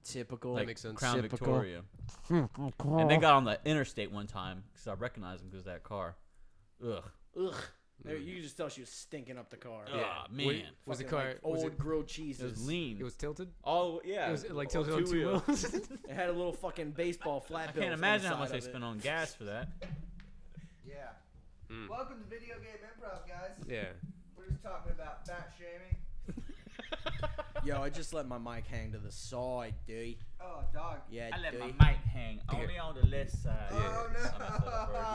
Typical. That makes sense. Crown Typical. Victoria. And they got on the interstate one time because I recognized them because of that car. Ugh. You could just tell she was stinking up the car. Ah, man. Was the Fucking, car like, was old it, grilled It cheeses. was lean. it was tilted? Yeah. It was like all tilted on two two-wheel. wheels. It had a little fucking baseball flat I bill. can't imagine how much they spent on gas for that. Yeah. Mm. Welcome to Video Game Improv, guys. Yeah. We're just talking about fat shaming. Yo, I just let my mic hang to the side, dude. Oh, dog. Yeah, I let dude. my mic hang only on the left side. Oh, Yeah. no. I messed that up already.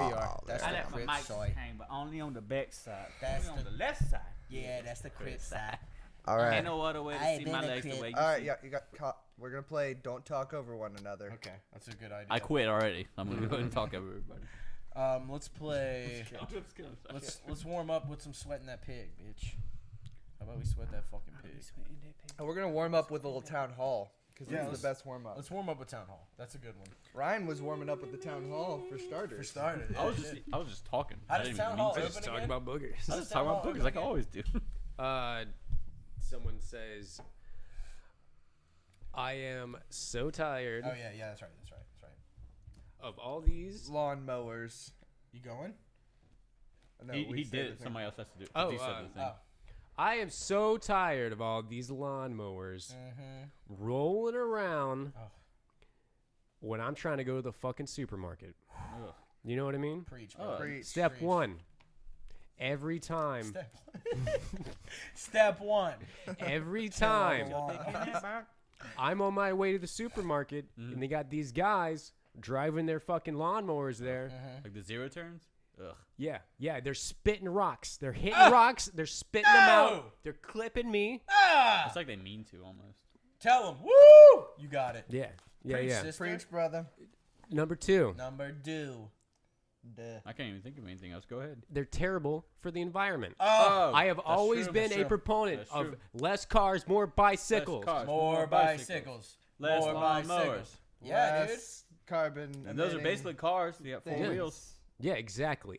There you are. That's I the let my crit mic side. hang, but only on the back side. That's only on the- the left side. Yeah, that's the crit side. All right. Ain't no other way to I see been my a legs the crit. way you All right. see. Yeah, you got caught. We're gonna play Don't Talk Over One Another. Okay, that's a good idea. I quit already. I'm gonna go ahead and talk over everybody. Let's play. Let's warm up with some sweating that pig, bitch. How about we sweat that fucking pig? And we're gonna warm up with a little town hall because Yeah, that's let's- the best warm up. Let's warm up with town hall. That's a good one. Ryan was warming up with the town hall for starters. For starters. I was just talking. How I does didn't even town mean hall to. I open just talking again? about boogers. I was How's just talking about town hall boogers like I open always do. Someone says, I am so tired Oh yeah, that's right. of all these. Lawn mowers. You going? No, he we he said did the it. thing. Somebody else has to do it. Oh, He said the thing. Oh. I am so tired of all these lawnmowers rolling around Oh. when I'm trying to go to the fucking supermarket. Ugh. You know what I mean? Preach, bro. Preach. Step Preach. one. Every time. Step one. Every Kill all the time lawn- I'm on my way to the supermarket and they got these guys driving their fucking lawnmowers there. Like the zero turns. Ugh. Yeah, they're spitting rocks. They're hitting rocks. They're spitting them No! out. They're clipping me. Ah! It's like they mean to almost. Tell them. Woo! You got it. Yeah. Preach, Yeah. sister. Preach, brother. Number two, Number two. Duh. I can't even think of anything else. Go ahead. they're terrible for the environment. Oh, I have that's always true, been that's a true. proponent That's of true. less cars, more bicycles. Less cars, more bicycles. Less More lawn bicycles. mowers. Yeah, dude. Less carbon. And those are emitting basically cars. They got four things. wheels. Yeah, exactly.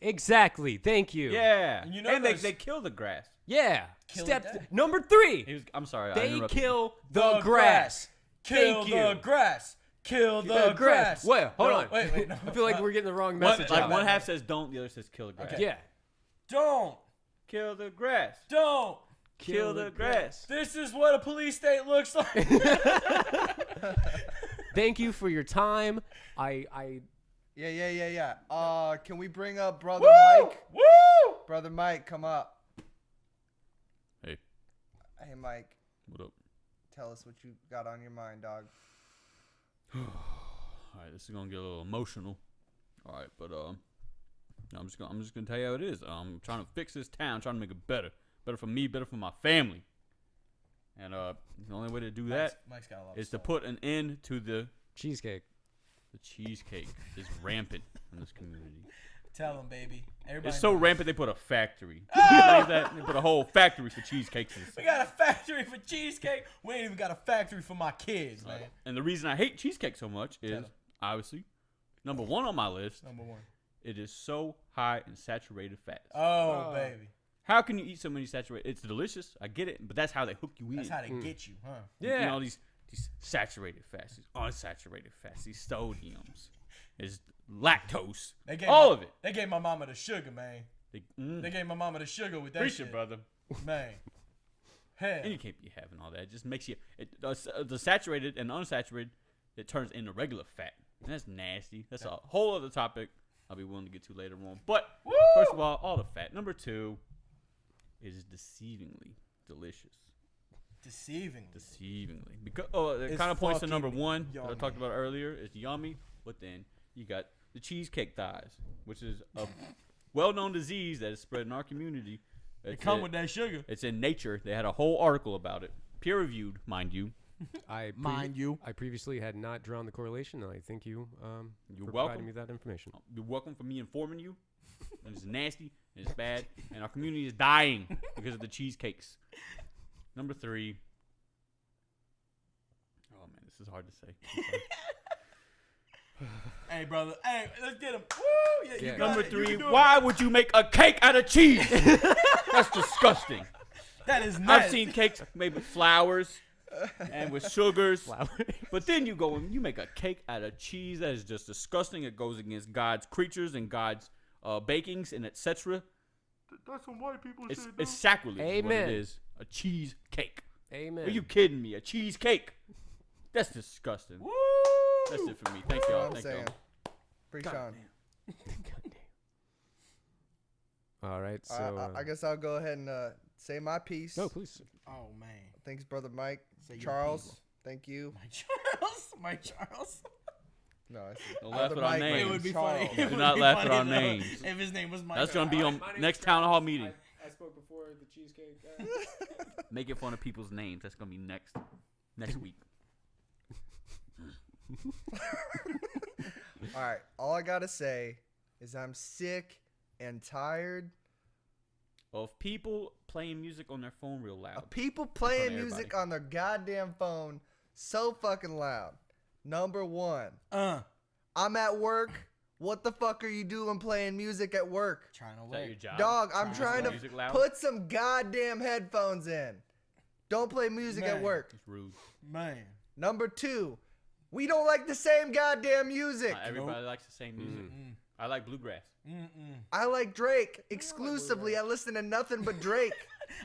Thank you. Yeah. And you know and they those- kill the grass. Yeah. Kill Step it dead. number three. I'm sorry. I They interrupted you. kill the grass. Kill Thank the you. grass. Kill the grass. Wait, hold No, on. Wait. No. I feel like we're getting the wrong What? message Like out. one half says don't, the other says kill the grass. Okay. Yeah. Don't. Kill the grass. Don't. Kill the grass. This is what a police state looks like. Thank you for your time. I Yeah. Can we bring up Brother Woo! Mike? Woo! Brother Mike, come up. Hey, Hey, Mike. what up? Tell us what you got on your mind, dog. All right, this is gonna get a little emotional. All right, but I'm just gonna tell you how it is. I'm trying to fix this town, trying to make it better for me, better for my family. And the only way to do that Mike's got a lot is of to stuff. put an end to the cheesecake. cheesecake is rampant in this community. Tell him, baby. Everybody It's so knows. rampant they put a factory. They put a whole factory for cheesecakes. We got a factory for cheesecake. We ain't even got a factory for my kids, man. And the reason I hate cheesecake so much is 'em. obviously number one on my list. Number one. It is so high in saturated fats. Oh, baby. How can you eat so many saturated? It's delicious. I get it, but that's how they hook you in. That's how they get you, huh? You Yeah. know, these saturated fats, these unsaturated fats, these sodiums, is lactose, They gave all my, of it. They gave my mama the sugar, man. They They gave my mama the sugar with that preach shit, it, brother. man. Hell. And you can't be having all that. It just makes you the saturated and unsaturated. It turns into regular fat, and that's nasty. That's a whole other topic I'll be willing to get to later on. But first of all the fat. Number two, it is deceivingly delicious. Deceivingly. Because it It's kind of points to number fucking one that I yummy. talked about earlier. It's yummy, but then you got the cheesecake thighs, which is a well-known disease that is spread in our community. They come with that sugar. It's in Nature. They had a whole article about it, peer-reviewed, mind you. Mind you. I previously had not drawn the correlation, and I thank you You're for welcome. providing me that information. You're welcome for me informing you. And it's nasty, and it's bad, and our community is dying because of the cheesecakes. Number three. Oh man, this is hard to say. I'm sorry. Hey, brother. Hey, let's get him. Woo! Yeah, Yeah. you got Number it. You three. can do it. Why would you make a cake out of cheese? That's disgusting. That is nasty. I've seen cakes made with flowers, and with sugars. Flour. But then you go and you make a cake out of cheese that is just disgusting. It goes against God's creatures and God's bakings and etc. That's what white people It's sacrilege. Is what Amen. it is. A cheesecake. Amen. Are you kidding me? A cheesecake? That's disgusting. Woo! That's it for me. Thank That's what y'all. I'm Thank saying. y'all. Free God Sean. All right. So. I guess I'll go ahead and say my piece. No, please. Oh man. Thanks, brother Mike. Say your Charles, people. thank you. Mike Charles. No, I see. Don't laugh Brother at our Mike, names. It would be Charles. funny. Do It would not be laugh at funny our though names. If his name was Mike. That's gonna be on next town hall meeting. I spoke before the cheesecake. Making fun of people's names. That's gonna be next week. All right. All I gotta say is I'm sick and tired Of people playing music on their phone real loud. of people front playing of music everybody. on their goddamn phone so fucking loud. Number one, I'm at work. What the fuck are you doing playing music at work? Trying to Is that your wait. job? Dog, I'm Trying trying to to music loud? put some goddamn headphones in. Don't play music at Man. work. It's rude. Man. Number two, we don't like the same goddamn music. Not everybody likes the same music. I like bluegrass. I like Drake exclusively. I listen to nothing but Drake.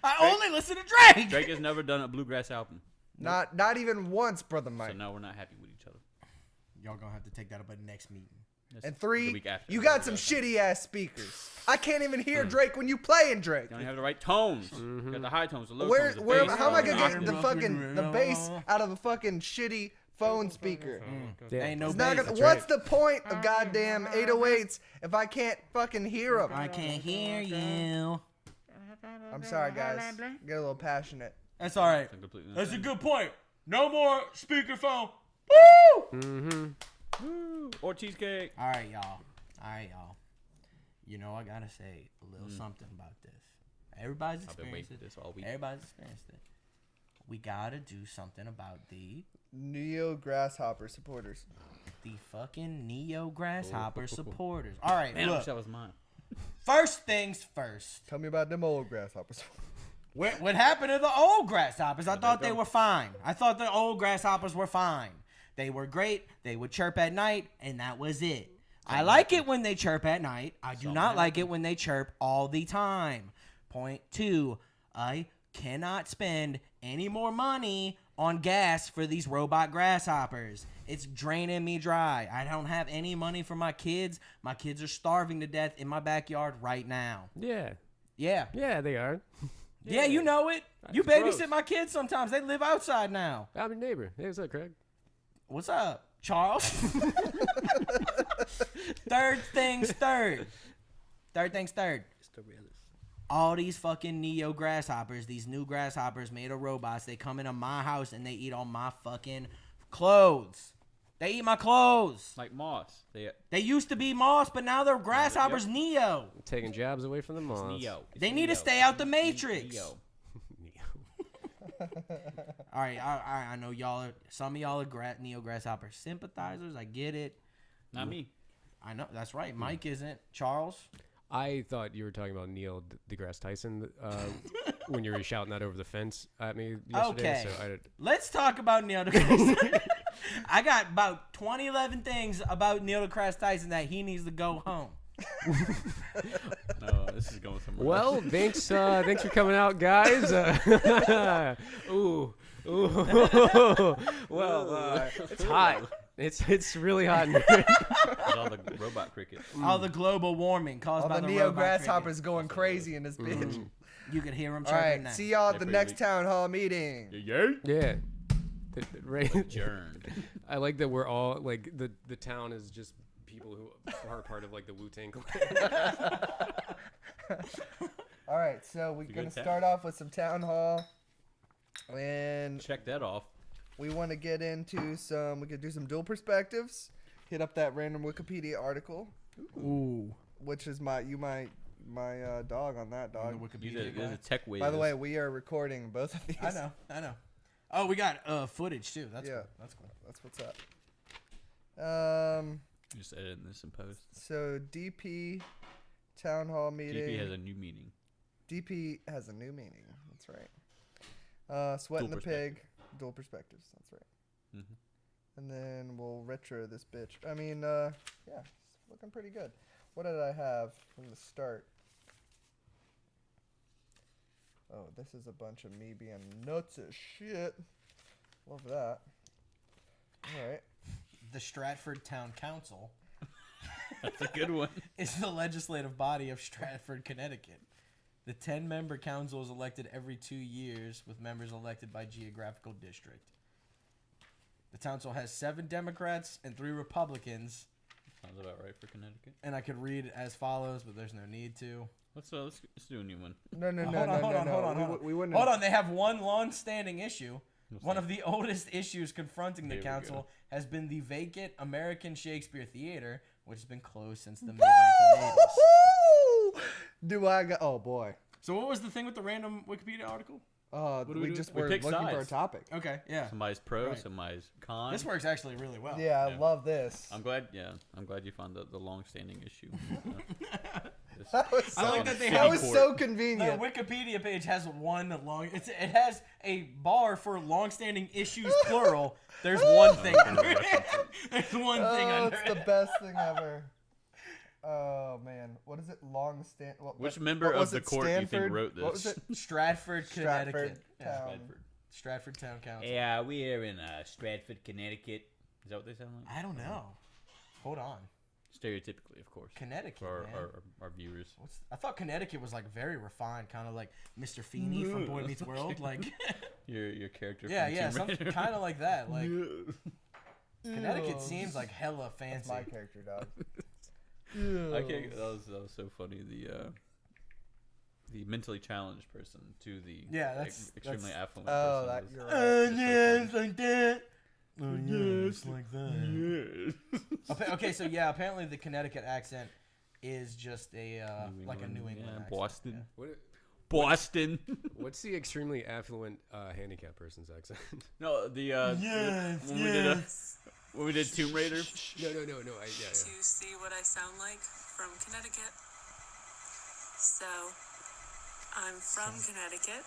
I only listen to Drake. Drake has never done a bluegrass album, Not even once, brother so Mike. now we're not happy with each other. Y'all gonna have to take that up at the next meeting. That's And the three, week after. you got some shitty ass speakers. I can't even hear Drake when you playing Drake. You don't have the right tones. You got the high tones, the low Where, tones, the where, bass how am I tones, gonna the get the octaves. fucking bass out of a fucking shitty phone speaker? Yeah. Ain't no It's not bass. gonna, what's the point of goddamn 808s if I can't fucking hear them? I can't hear you. I'm sorry, guys. Get a little passionate. That's all right. I'm completely That's a understand. good point. No more speakerphone. Or cheesecake. All right, y'all. You know, I gotta say a little something about this. Everybody's I've been waiting experienced for it. this all week. Everybody's experienced it. We gotta do something about the Neo Grasshopper supporters. fucking Neo Grasshopper supporters. All right, Man, I wish look. that was mine. First things first. Tell me about them old grasshoppers. What happened to the old grasshoppers? I thought they they go. were fine. I thought the old grasshoppers were fine. They were great. They would chirp at night, and that was it. I like it when they chirp at night. I do not like it when they chirp all the time. Point two, I cannot spend any more money on gas for these robot grasshoppers. It's draining me dry. I don't have any money for my kids. My kids are starving to death in my backyard right now. Yeah. Yeah. Yeah, they are. Yeah, you know it. You That's babysit gross. my kids sometimes. They live outside now. I'm your neighbor. Hey, what's up, Craig? What's up, Charles? Third things third. All these fucking Neo grasshoppers, these new grasshoppers made of robots, they come into my house and they eat all my fucking clothes. They eat my clothes. Like moss. They used to be moss, but now they're grasshoppers Neo. Taking jobs away from the moms. Neo. It's They need to Neo. stay out the Matrix. Neo. All right, I know some of y'all are Neo grasshopper sympathizers. I get it. Not me. I know that's right. Mike isn't. Charles. I thought you were talking about Neil deGrasse Tyson when you were shouting that over the fence at me yesterday. Okay. So Let's talk about Neil deGrasse. I got about 2011 things about Neil deGrasse Tyson that he needs to go home. No, this is going somewhere. well, thanks for coming out, guys. Ooh. Well, it's hot. It's really hot in here. With all the robot crickets. All the global warming caused All by the the Neo robot Grasshoppers crickets. going crazy in this bitch. You can hear them All chirping right, now. see y'all at the Every next week. town hall meeting. Yeah. Yeah. Right. Adjourned. I like that we're all like the town is just people who are part of like the Wu-Tang Clan. All right, so we're a gonna good town. start off with some town hall, and Check that off. we want to get into some. We could do some dual perspectives. Hit up that random Wikipedia article, Ooh. which is my dog on that dog. There's a tech whiz. By the way, we are recording both of these. I know. Oh, we got footage too. That's Yeah. cool. That's cool. That's what's up. Just editing this in post. So DP town hall meeting. DP has a new meaning. DP has a new meaning. That's right. Sweating Dual the pig. Dual perspectives. That's right. Mhm. And then we'll retro this bitch. I mean, yeah, it's looking pretty good. What did I have from the start? Oh, this is a bunch of me being nuts as shit. Love that. All right. The Stratford Town Council That's a good one. is the legislative body of Stratford, Connecticut. The 10-member council is elected every 2 years, with members elected by geographical district. The council has 7 Democrats and 3 Republicans, Sounds about right for Connecticut. and I could read it as follows, but there's no need to. Let's do a new one. No. Hold We wouldn't. Hold on, they have one long-standing issue. What's One that? of the oldest issues confronting the Here we council go. has been the vacant American Shakespeare Theater, which has been closed since the mid-1980s. Do I got? Oh boy. So what was the thing with the random Wikipedia article? do we We do? just We were pick looking for a sides. topic. Okay, yeah. Somebody's pro, Right. somebody's con. This works actually really well. Yeah, I Yeah. love this. I'm glad. Yeah, I'm glad you found the long-standing issue. This- That was I like that they City that have was court. so the convenient. Wikipedia page has one long. It has a bar for long-standing issues plural. There's one thing under it. There's one thing Oh, under it's the it. best thing ever. Oh man, what is it? Which member of the court do you think wrote this? What was it? Stratford, Connecticut. Stratford Yeah. Town. Bradford. Stratford Town Council. Yeah, we're in Stratford, Connecticut. Is that what they sound like? I don't know. Hold on. Stereotypically, of course. Connecticut, For man. our viewers. I thought Connecticut was like very refined, kind of like Mr. Feeney from Boy Meets World. Like, Your character. yeah, from yeah, Tomb something Raider. kind of like that. Like, Connecticut Ew. seems like hella That's fancy. my character, dog. I can't. That was so funny. The mentally challenged person to the Yeah, that's- extremely that's- affluent Oh, person. that is- you're right. Yeah, it's like that. Oh, yeah, it's like that. Okay, so yeah, apparently the Connecticut accent is just a like a New England accent. Boston. What, Boston. what's the extremely affluent handicapped person's accent? No, the Yes, when we did Tomb Raider. No. To see what I sound like from Connecticut. So, I'm from Connecticut.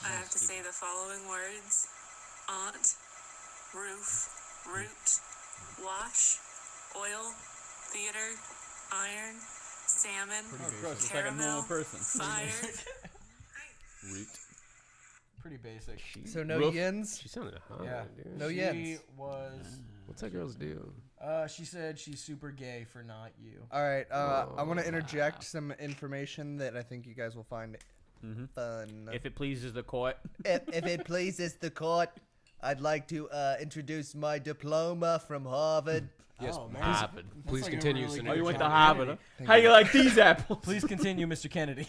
I have to say the following words: aunt, roof, root, wash, oil, theater, iron, salmon, Oh, gross. It's like a normal caramel, person. fire. Root. Pretty basic. So no Roof. yins. She sounded hot, Yeah. dude. No She yens. was. What's that girl's do? She said she's super gay for not you. All right. I want to interject some information that I think you guys will find fun. If it pleases the court. If it pleases the court, I'd like to introduce my diploma from Harvard. Yes, Oh, man. Harvard. please like a continue, really Senator Oh, you went to John Harvard. Kennedy. Huh? How you like these apples? Please continue, Mr. Kennedy.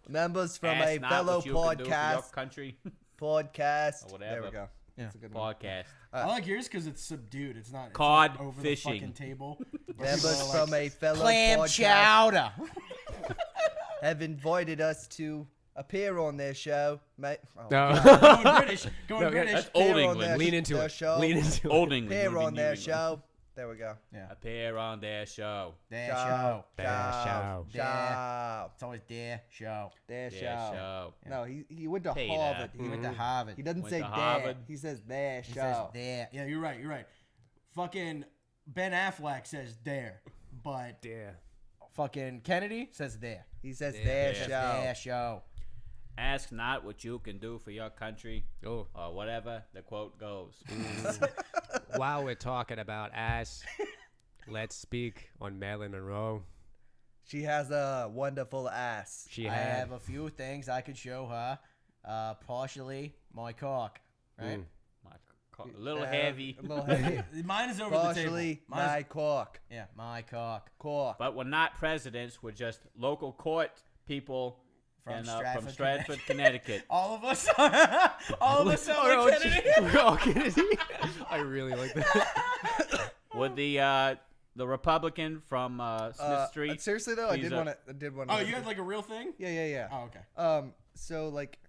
Members from Ask a not fellow what you can do for your podcast. country. Podcast. Or whatever. There we go. Yeah. That's a good one. Podcast. I like yours because it's subdued. It's not Cod it's not over fishing. the fucking table. Members People are from a fellow clam podcast chowder. have invited us to appear on their show. Oh, No. Going British. Going No, British. That's old Appear on England. their- Lean into their it. show. Lean into it. Old England. Appear would be on New their England. show. There we go. Appear on their show. Their Show. show. Show. Show. It's always their show. Their Their show. show. No, he went to Peter. Harvard. He went to Harvard. He doesn't Went say to their. Harvard. He says their He says show. there. Yeah, you're right. You're right. Fucking Ben Affleck says there, but Yeah. fucking Kennedy says there. He says Their their Says show. their show. Ask not what you can do for your country Oh, or whatever the quote goes. while we're talking about ass, let's speak on Marilyn Monroe. She has a wonderful ass. She I had. have a few things I could show her. Partially my cock, right? A little heavy, A little heavy. Mine is over the Partially table. Mine's, my cork. yeah, my cock. Cork. but we're not presidents. We're just local court people From from Stratford, Stratford, Connecticut. All of us are. All of us are like Kennedy. We're all Kennedy. I really like that. With the Republican from Smith Street. Seriously though, I Please, did want to. I did want Oh, you had like a real thing? Yeah. Oh, okay. So like,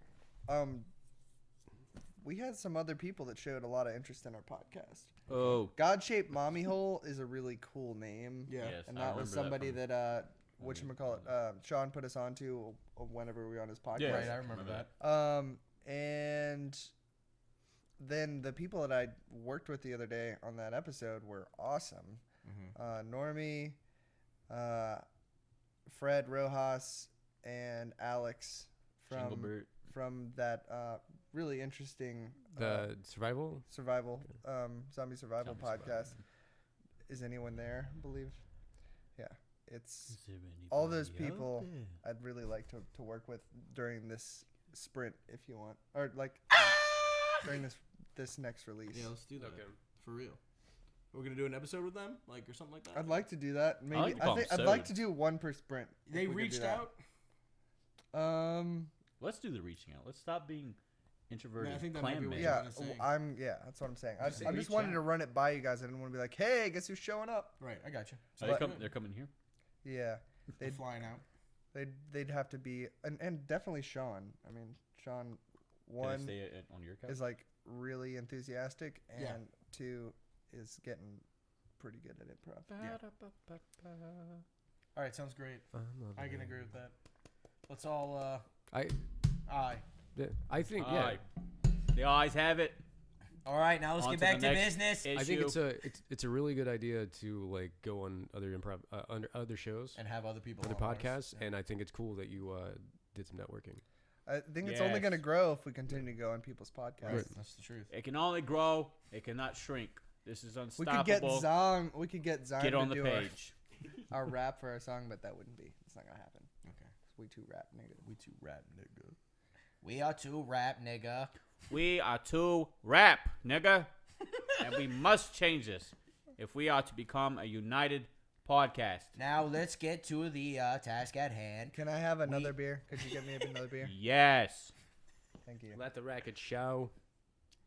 we had some other people that showed a lot of interest in our podcast. Oh, God-shaped mommy hole is a really cool name. Yeah. yes, And I that was remember somebody from- that whatchamacallit, Sean put us onto whenever we were on his podcast. Yeah, Right, I remember that. And then the people that I worked with the other day on that episode were awesome. Normie, Fred Rojas, and Alex Jinglebert. from that really interesting The survival. zombie survival podcast. Is anyone there? I believe. Yeah, it's all those people I'd really like to work with during this sprint, if you want, or like during this next release. Yeah, let's do that. Okay. For real. We're gonna do an episode with them, like, or something like that. I'd like to do that. Maybe like to call I'd them like Sode. to do one per sprint. if They we could reached do that. out. Let's do the reaching out. Let's stop being introverted. I think that might be what clan you're man. Yeah, saying. that's what I'm saying. Just say I just reach wanted out. to run it by you guys. I didn't want to be like, hey, guess who's showing up? Right, I got you. So they're coming here. Yeah, They're flying out. they'd have to be, and definitely Sean. I mean, Sean, Can I one stay on your couch? is like really enthusiastic, and Yeah. two is getting pretty good at improv. All right, sounds great. I can agree with that. Let's all I aye. yeah, I think yeah. Aye. The eyes have it. All right, now let's On get to back the to next business issue. I think it's a really good idea to like go on other improv under other shows, and have other people other on ours. podcasts, Yeah. and I think it's cool that you did some networking. I think it's only Yes. going to grow if we continue to go on people's podcasts. Right, that's the truth. It can only grow. It cannot shrink. This is We unstoppable. could get Zong. We could get Zong Get to on the do page. our rap for our song, but that wouldn't be. It's not gonna happen. Okay. We too rap nigga. We too rap nigga. We are too rap nigga. We are too rap, nigga. And we must change this if we are to become a united podcast. Now let's get to the task at hand. Can I have another beer? Could you get me another beer? Yes. Thank you. Let the racket show.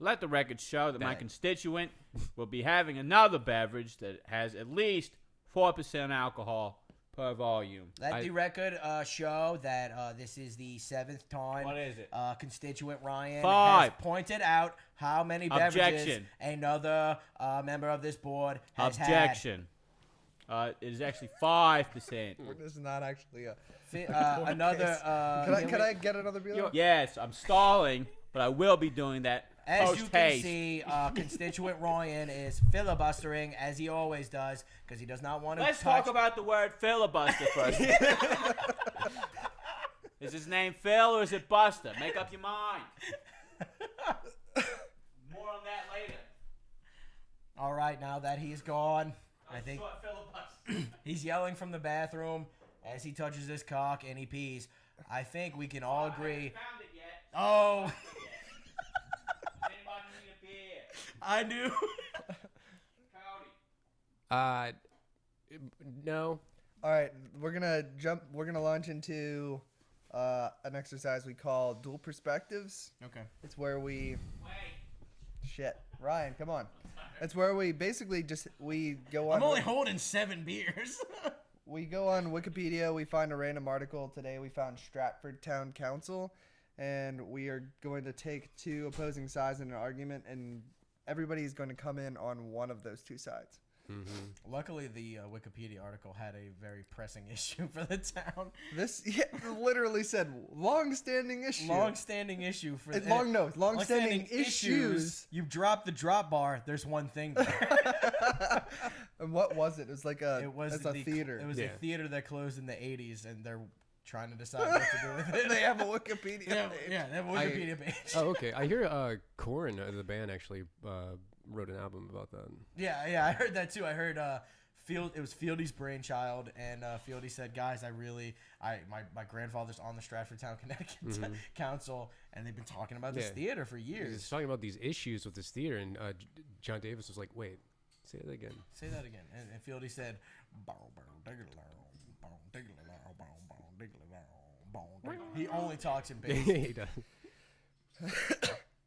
Let the record show that my That- constituent will be having another beverage that has at least 4% alcohol per volume. Let the record show that this is the 7th time. What is it? Constituent Ryan 5. has pointed out how many beverages Objection. another member of this board has Objection. It is actually 5%. This is not actually a. had. Another. Can I get another beer? Yes, I'm stalling, but I will be doing that As you post can haste. see, constituent Ryan is filibustering as he always does because he does not want to Let's touch. talk about the word filibuster first. Is his name Phil or is it Buster? Make up your mind. More on that later. All right, now that he's gone, I think Short filibuster. he's yelling from the bathroom as he touches his cock and he pees. I think we can all agree. Found it yet? Oh, Does anybody need a beer? I knew. Cody. No. All right, we're gonna launch into an exercise we call dual perspectives. Okay. It's where we Wait. Ryan, come on. It's where we basically we go on. I'm only holding 7 beers. We go on Wikipedia. We find a random article. Today we found Stratford Town Council, and we are going to take 2 opposing sides in an argument, and everybody is going to come in on one of those 2 sides. Luckily, the Wikipedia article had a very pressing issue for the town. This literally said long-standing issue. Long-standing issue for the Long-standing issues. You drop the drop bar. There's one thing there. And what was it? It was like It was it's a theater. It was Yeah. a theater that closed in the 80s, and they're trying to decide what to do with it. They have a Wikipedia Yeah, page. yeah, they have a Wikipedia page. Oh, okay. I hear Korn, the band, actually wrote an album about that. Yeah, I heard that too. I heard it was Fieldy's brainchild, and Fieldy said, "Guys, my grandfather's on the Stratford Town, Connecticut Council, and they've been talking about this Yeah. theater for He years." was talking about these issues with this theater, and John Davis was like, "Wait, say that again." Say that again. And Fieldy said, he only talks in bass. He does.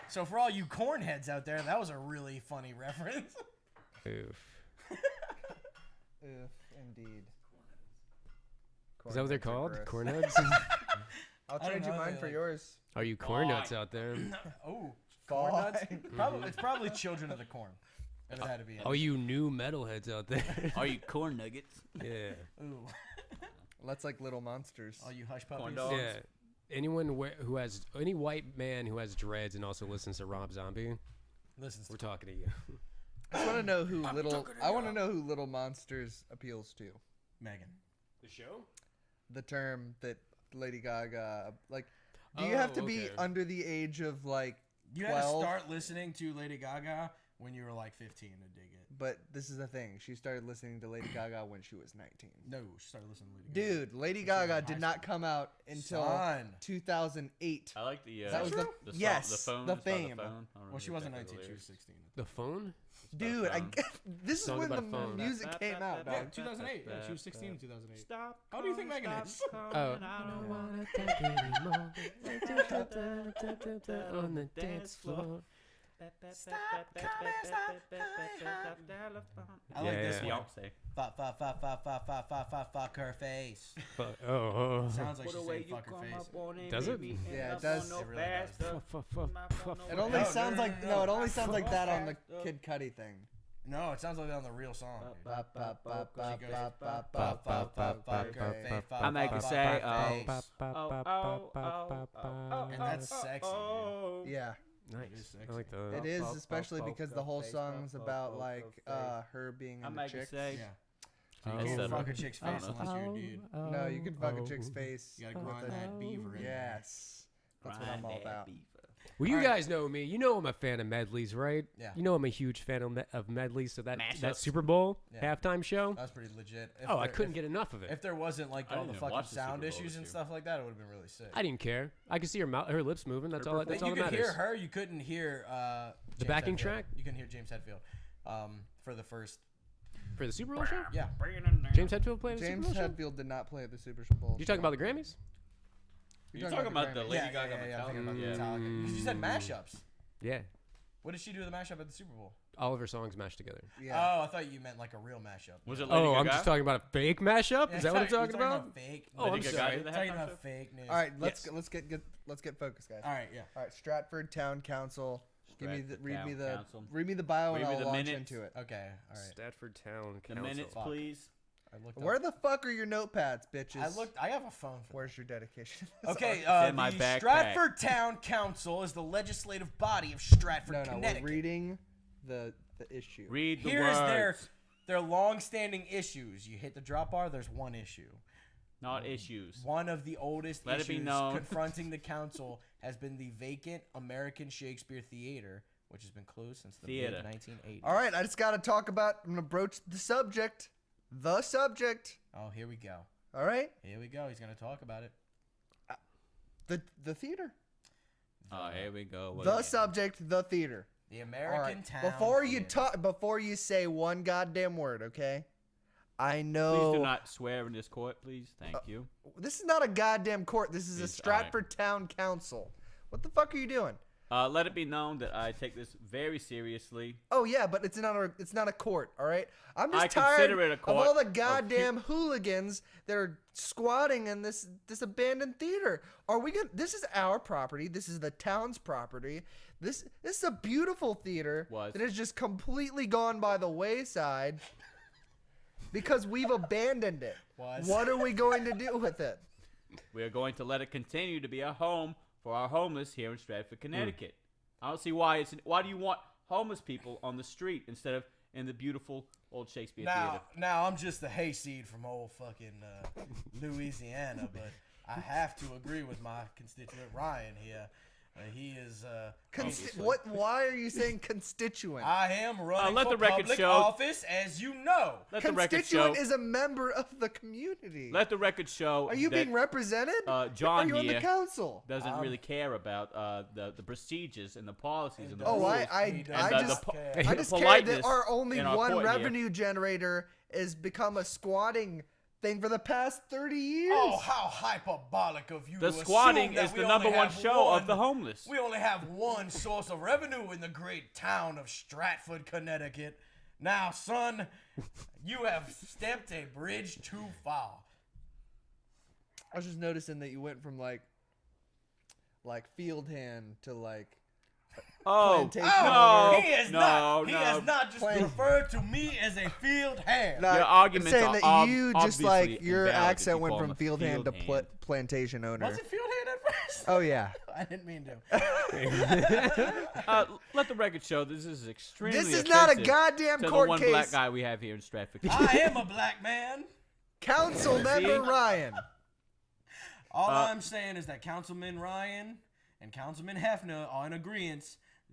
So for all you corn heads out there, that was a really funny reference. Oof. Indeed. Is that what they're called? Corn Cornheads? I'll I don't trade you know, mine they for like- yours. Are you corn nuts out there? Oh, corn nuts? Fine. It's probably Children of the Corn. It had to be. All you new metalheads out there? Are you corn nuggets? Yeah. Ooh. That's like little monsters. All you hush puppies. Corn dogs. Yeah. Anyone who has any white man who has dreads and also listens to Rob Zombie, Listen, We're talking to you. I just want to know who Little Monsters appeals to. Megan. The show? The term that Lady Gaga like. Do you have to be under the age of like? You 12? had to start listening to Lady Gaga when you were like 15 to dig it. But this is the thing. She started listening to Lady Gaga when she was 19. No, she started listening to Lady Gaga. Dude, Lady Gaga did not come out until 2008. I like the. That was the the phone. the It's called fame. The phone. I don't Well, really she wasn't get the 19. She was lyrics. 16. The phone? Dude, this is Song when about the a phone. music came out, Yeah, dog. 2008. Yeah, she was 16 in 2008. Stop. How do you think Megan is? Oh. I don't wanna take anymore. On the dance floor. I like this Yeah. one. Fuck her face. Oh. Sounds like she's saying fuck her face. Does it? Yeah, it does. It really does. It only No, sounds no, like no, no. it only sounds like that on the Kid Cudi thing. No, it sounds like that on the real song. dude. Ba, ba, ba, ba, She goes, ba, ba, fuck, ba, fuck, ba, fuck, ba, fuck her okay. face. I make her say, And that's sexy, dude. Yeah, Nice. sexy. I like that. it is, especially because the whole song's about like her being I into make her chicks. say. Yeah. Oh. You can't Etc. fuck a chick's I don't face know. unless you're a dude. No, you can fuck a chick's face. You gotta with grind a- that beaver in. Yes, that's what I'm all about. Well, you All right. guys know me. You know I'm a fan of medleys, right? Yeah. You know I'm a huge fan of medleys. So that Mashups. Super Bowl Yeah. halftime show. That was pretty legit. If Oh, I there- couldn't get enough of it. If there wasn't like I all didn't the even fucking watch the Super sound Bowl issues this and year. stuff like that, it would have been really sick. I didn't care. I could see her lips moving. That's all. That's all you that could matters. hear her. You couldn't hear James backing Hetfield. track? You couldn't hear James Hetfield for the first. For the Super Bowl show. Yeah. James Hetfield played the James Super Bowl show. Hetfield did not play at the Super Bowl. You talking about the Grammys? You're talking about the Grammys. Lady Yeah, Gaga I'm thinking about Metallica. Metallica. Because you said mashups. Yeah. What did she do with the mashup at the Super Bowl? All of her songs mashed together. Yeah. Oh, I thought you meant like a real mashup. Was it Lady Oh, Gaga? I'm just talking about a fake mashup. Yeah, Is that what I'm you're talking about? Fake. Oh, Lady I'm Gaga sorry. did the You're talking halftime about show? fake news. All right, let's Yes. let's get focused, guys. All right, yeah. All right, Stratford Town Council. Stratford Read me Council. the bio Read and me I'll the launch minutes. into it. Okay, all right. Stratford Town The Council. minutes, Fuck. please. I looked Where up. the fuck are your notepads, bitches? I have a phone for Where's your dedication? Okay, It's in my the backpack. Stratford Town Council is the legislative body of Stratford, No, Connecticut. we're reading the issue. Read the Here's words. their long-standing issues. You hit the drop bar, there's one issue. Not issues. One of the oldest Let it be issues known. confronting the council has been the vacant American Shakespeare Theater, which has been closed since the Theater. mid-1980s. All right, I just got to talk about. I'm gonna broach the subject. The subject. Oh, here we go. All right, Here we go. He's going to talk about it. the theater. Oh, here we go. What The again? subject. The theater. The All American right. Town Before you Theater. before you say one goddamn word, okay? I know. Please do not swear in this court, please. Thank you. This is not a goddamn court. This is a It's Stratford Town Council. What the fuck are you doing? Let it be known that I take this very seriously. Oh yeah, but it's not a court, all right? I'm just I tired consider it a of court all the of goddamn hooligans that are squatting in this abandoned theater. Are we gonna? This is our property. This is the town's property. This is a beautiful theater Was. that has just completely gone by the wayside because we've abandoned it. Was. What are we going to do with it? We are going to let it continue to be a home for our homeless here in Stratford, Connecticut. I don't see why why do you want homeless people on the street instead of in the beautiful old Shakespeare Theater? Now I'm just a hayseed from old fucking Louisiana, but I have to agree with my constituent Ryan here. He is. What? Why are you saying constituent? I am running let for the record public show- office, as you know. Let the record show. Constituent is a member of the community. Let the record show. Are you that, being represented? John are you on the here council? doesn't really care about the procedures and the policies and the Oh, rules. I and just the I just care that politeness our only in our one court here. revenue generator has become a squatting thing for the past 30 years. Oh, how hyperbolic of you! The to squatting assume that is we the number only one have show one- of the homeless. We only have one source of revenue in the great town of Stratford, Connecticut. Now, son, you have stepped a bridge too far. I was just noticing that you went from like field hand to like Oh, plantation no, he has no, not. He no. has not just Plant- referred to me as a field hand. No, Your I'm arguments saying are that you just obviously like your invalid if accent you went call from him a field hand to field hand. plantation owner. Was it field hand at first? Oh yeah. I didn't mean to. Let the record show this is extremely This is not a offensive goddamn to court the one case. black guy we have here in Stratford. I am a black man. Council member Ryan. All I'm saying is that Councilman Ryan and Councilman Hefner are in agreement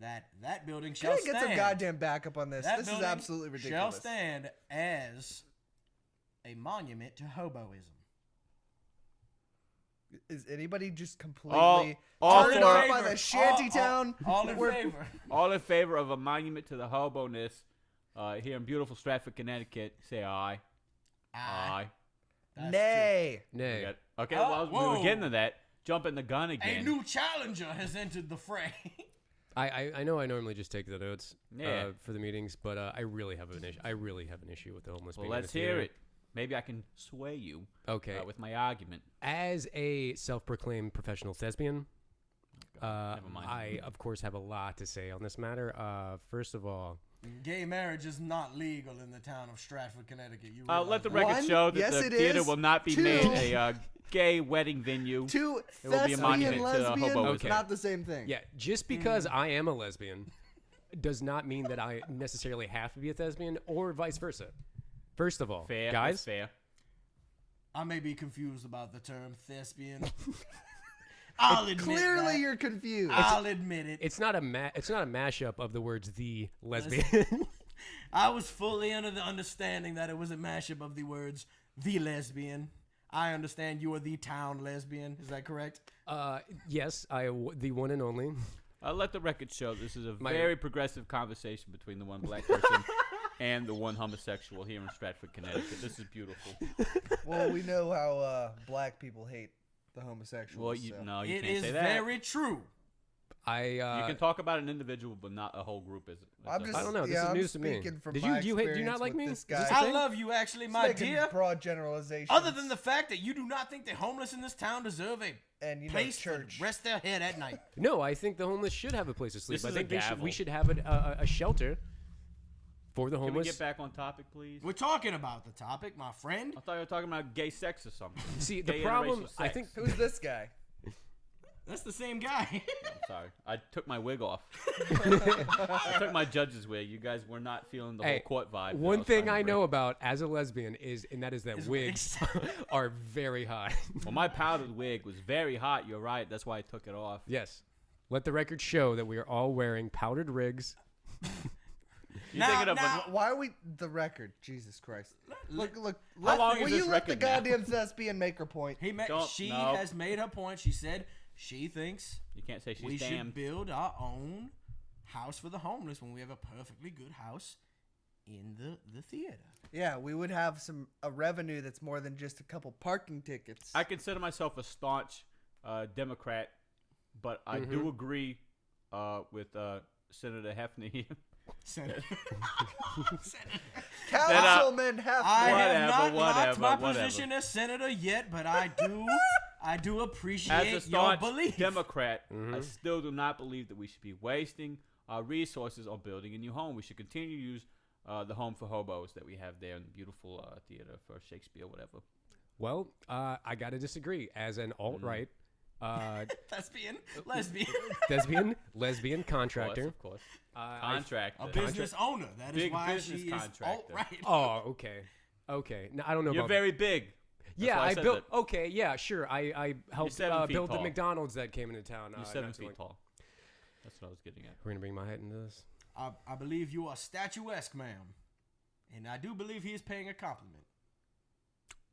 that building Can shall I stand. get some goddamn backup on this? That This is building absolutely ridiculous. Shall stand as a monument to hoboism. Is anybody just All completely for turned it. off by the shanty town? All in We're- favor. All in favor of a monument to the hobo-ness here in beautiful Stratford, Connecticut. Say aye. Aye. That's Nay. Nay. Okay, Oh, well, we whoa. were getting to that. Jumping the gun true. again. A new challenger has entered the fray. I know I normally just take the notes Yeah. for the meetings, but I really have an issue. I really have an issue with the homeless. Well, being in let's the hear theater. it. Maybe I can sway you Okay. with my argument. As a self-proclaimed professional thespian, Never mind. I of course have a lot to say on this matter. First of all, Gay marriage is not legal in the town of Stratford, Connecticut. You Let the realize record One, show that yes, the it theater is. will not be Two. made a gay wedding venue. Two It will be a thespian monument to lesbian, hoboism. Okay. not the same thing. yeah, just because I am a lesbian does not mean that I necessarily have to be a thespian or vice versa. First of all, Fair, guys, that's fair. I may be confused about the term thespian. I'll admit Clearly, that. you're confused. I'll admit it. it's not a mashup of the words "the lesbian." I was fully under the understanding that it was a mashup of the words "the lesbian." I understand you are the town lesbian. Is that correct? Yes, the one and only. Let the record show this is a My- very progressive conversation between the one black person and the one homosexual here in Stratford, Connecticut. This is beautiful. Well, we know how black people hate the homosexuals. Well, you so. no, you It can't is say that. very true. I You can talk about an individual, but not a whole group. Is it? I'm just, I don't know. This yeah, is I'm news to me. speaking from Did my you do you not experience like with me? This Is this guy. a I thing? love you, actually, Just my making dear. broad generalizations. Other than the fact that you do not think the homeless in this town deserve a and you know, place church. to rest their head at night. No, I think the homeless should have a place to sleep. This I is a think gavel. we should have a shelter for the Can we homeless. get back on topic, please? We're talking about the topic, my friend. I thought you were talking about gay sex or something. See, the Gay problem, interracial I sex. think, Who's this guy? That's the same guy. I'm sorry. I took my wig off. I took my judge's wig. You guys were not feeling the whole Hey, court vibe. that one was thing trying I to know bring. about as a lesbian is that wigs are very hot. Well, my powdered wig was very hot. You're right. That's why I took it off. Yes. Let the record show that we are all wearing powdered rigs. You thinking of now- Why are we the record? Jesus Christ! Look! How long is will this you let the record now? goddamn thespian make her point? She no. has made her point. She said she thinks You can't say we she's should damned. build our own house for the homeless when we have a perfectly good house in the theater. Yeah, we would have a revenue that's more than just a couple parking tickets. I consider myself a staunch Democrat, but I do agree with Senator Hefner here. Senator. Councilman I Hefner. have not whatever, locked my whatever. position as senator yet, but I do appreciate As a your staunch belief. Democrat, I still do not believe that we should be wasting our resources on building a new home. We should continue to use the home for hobos that we have there in the beautiful theater for Shakespeare, whatever. Well, I got to disagree. As an alt-right Lesbian. lesbian contractor. Of course. A Contractor. business owner. That is Big why business she is contractor. alt-right. Oh, okay. Now, I don't know You're about very big. Yeah, why I I said built. that. Okay, yeah, sure. I helped 7 feet build the tall. McDonald's that came into town. You're not 7 too feet long- tall. That's what I was getting at. We're gonna bring my height into this. I believe you are statuesque, ma'am. And I do believe he is paying a compliment.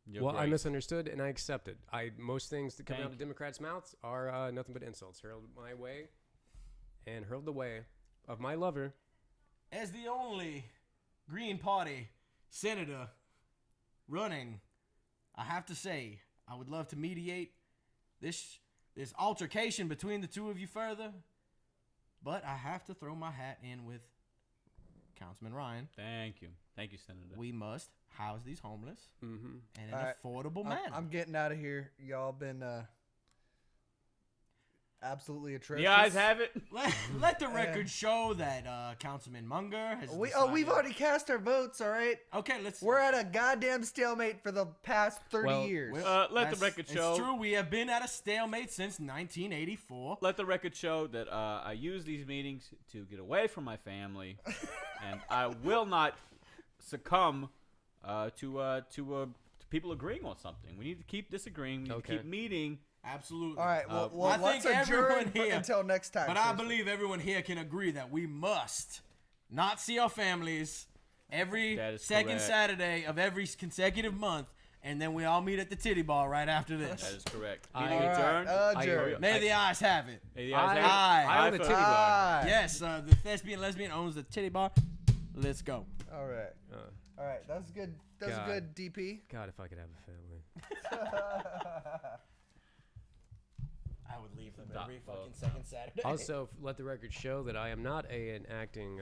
You're Well, I great. misunderstood and I accepted. Most things that come out Thank of Democrats' mouths are nothing but insults hurled my way, and hurled the way of my lover. As the only Green Party senator running, I have to say, I would love to mediate this altercation between the two of you further, but I have to throw my hat in with Councilman Ryan. Thank you. Thank you, Senator. We must house these homeless Mm-hmm. in an All right. affordable manner. I'm getting out of here. Y'all been absolutely atrocious. The eyes have it. Let the record show that Councilman Munger has. We've decided- already cast our votes. All right. Okay, let's. We're at a goddamn stalemate for the past 30 Well, years. Let the That's- record show. It's true. We have been at a stalemate since 1984. Let the record show that I use these meetings to get away from my family, and I will not succumb to people agreeing on something. We need to keep disagreeing. We need Okay. to keep meeting. Absolutely. All right. Well, I let's think everyone adjourn here- until next time. But I seriously. believe everyone here can agree that we must not see our families every That is second correct. Saturday of every consecutive month, and then we all meet at the titty bar right after That this. is correct. I- Meeting All right, adjourned. adjourn. May the eyes have it. Hey, the eyes have it. I own Aye a for- titty bar. Aye. Yes, the thespian lesbian owns the titty bar. Let's go. All right. All right. That's good. That's God. good, DP. God, if I could have a family. I would leave them Dot every vote. fucking second Saturday. Also, let the record show that I am not an acting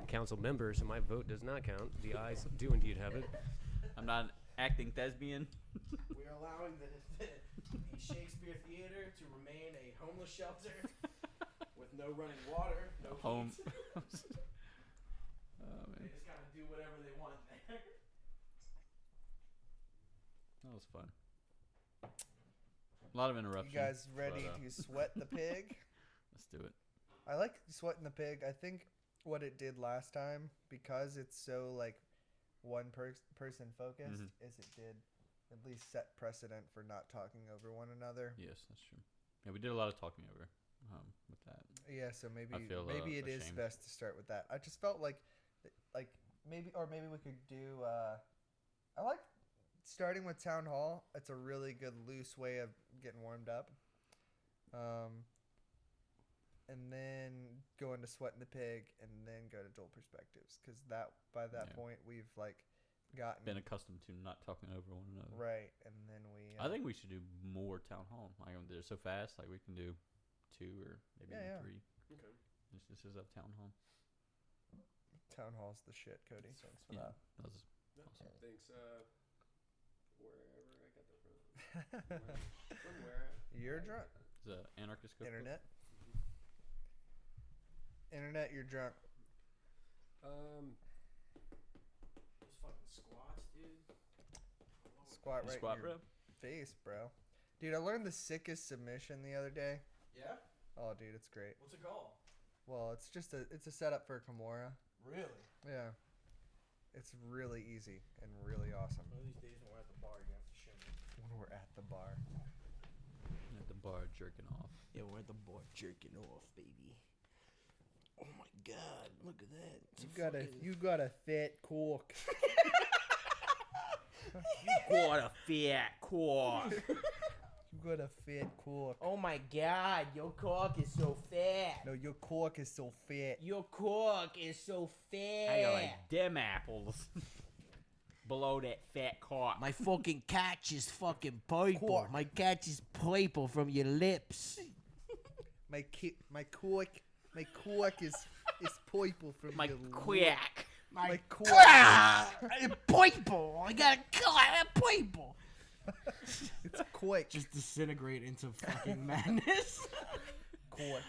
council member, so my vote does not count. The ayes do indeed have it. I'm not an acting thespian. We're allowing the Shakespeare Theater to remain a homeless shelter with no running water, no Home. heat. Oh, They man. just gotta do whatever they want there. That was fun. A lot of You interruptions. guys ready but, to sweat the pig? Let's do it. I like sweating the pig. I think what it did last time, because it's so like one person focused, is it did at least set precedent for not talking over one another. Yes, that's true. Yeah, we did a lot of talking over with that. Yeah, so maybe I feel, it is ashamed. best to start with that. I just felt like maybe we could do. I like starting with town hall. It's a really good loose way of getting warmed up. And then go into sweating the pig, and then go to dual perspectives, because by that Yeah. point we've like gotten Been accustomed to not talking over one another. right, and then we. I think we should do more town hall. Like they're so fast. Like we can do 2 or maybe Yeah, yeah. 3. Okay. This is a town hall. town hall's the shit, Cody. Thanks for Yeah, that. that was awesome. Thanks. Wherever I got that from. From where? You're drunk. Is that anarchist cookbook? Internet, you're drunk. Those fucking squats, dude. Squat You right squat, in your bro. face, bro. Dude, I learned the sickest submission the other day. Yeah? Oh, dude, it's great. What's it called? Well, it's just it's a setup for Kimura. Really? Yeah. It's really easy and really awesome. One of these days when we're at the bar, you're gonna have to show me. When we're at the bar. At the bar jerking off. Yeah, we're at the bar jerking off, baby. Oh my god, look at that. It's You got a fat cork. What a fat cock. You got a fat cork. Oh my god, your cork is so fat. No, your cork is so fat. Your cork is so fat. I got like them apples below that fat cock. My fucking catch is fucking purple. Cork. My catch is purple from your lips. My cork is purple from My your quack. My cork. Purple. I got a purple. It's cork. Just disintegrate into fucking madness. Cork.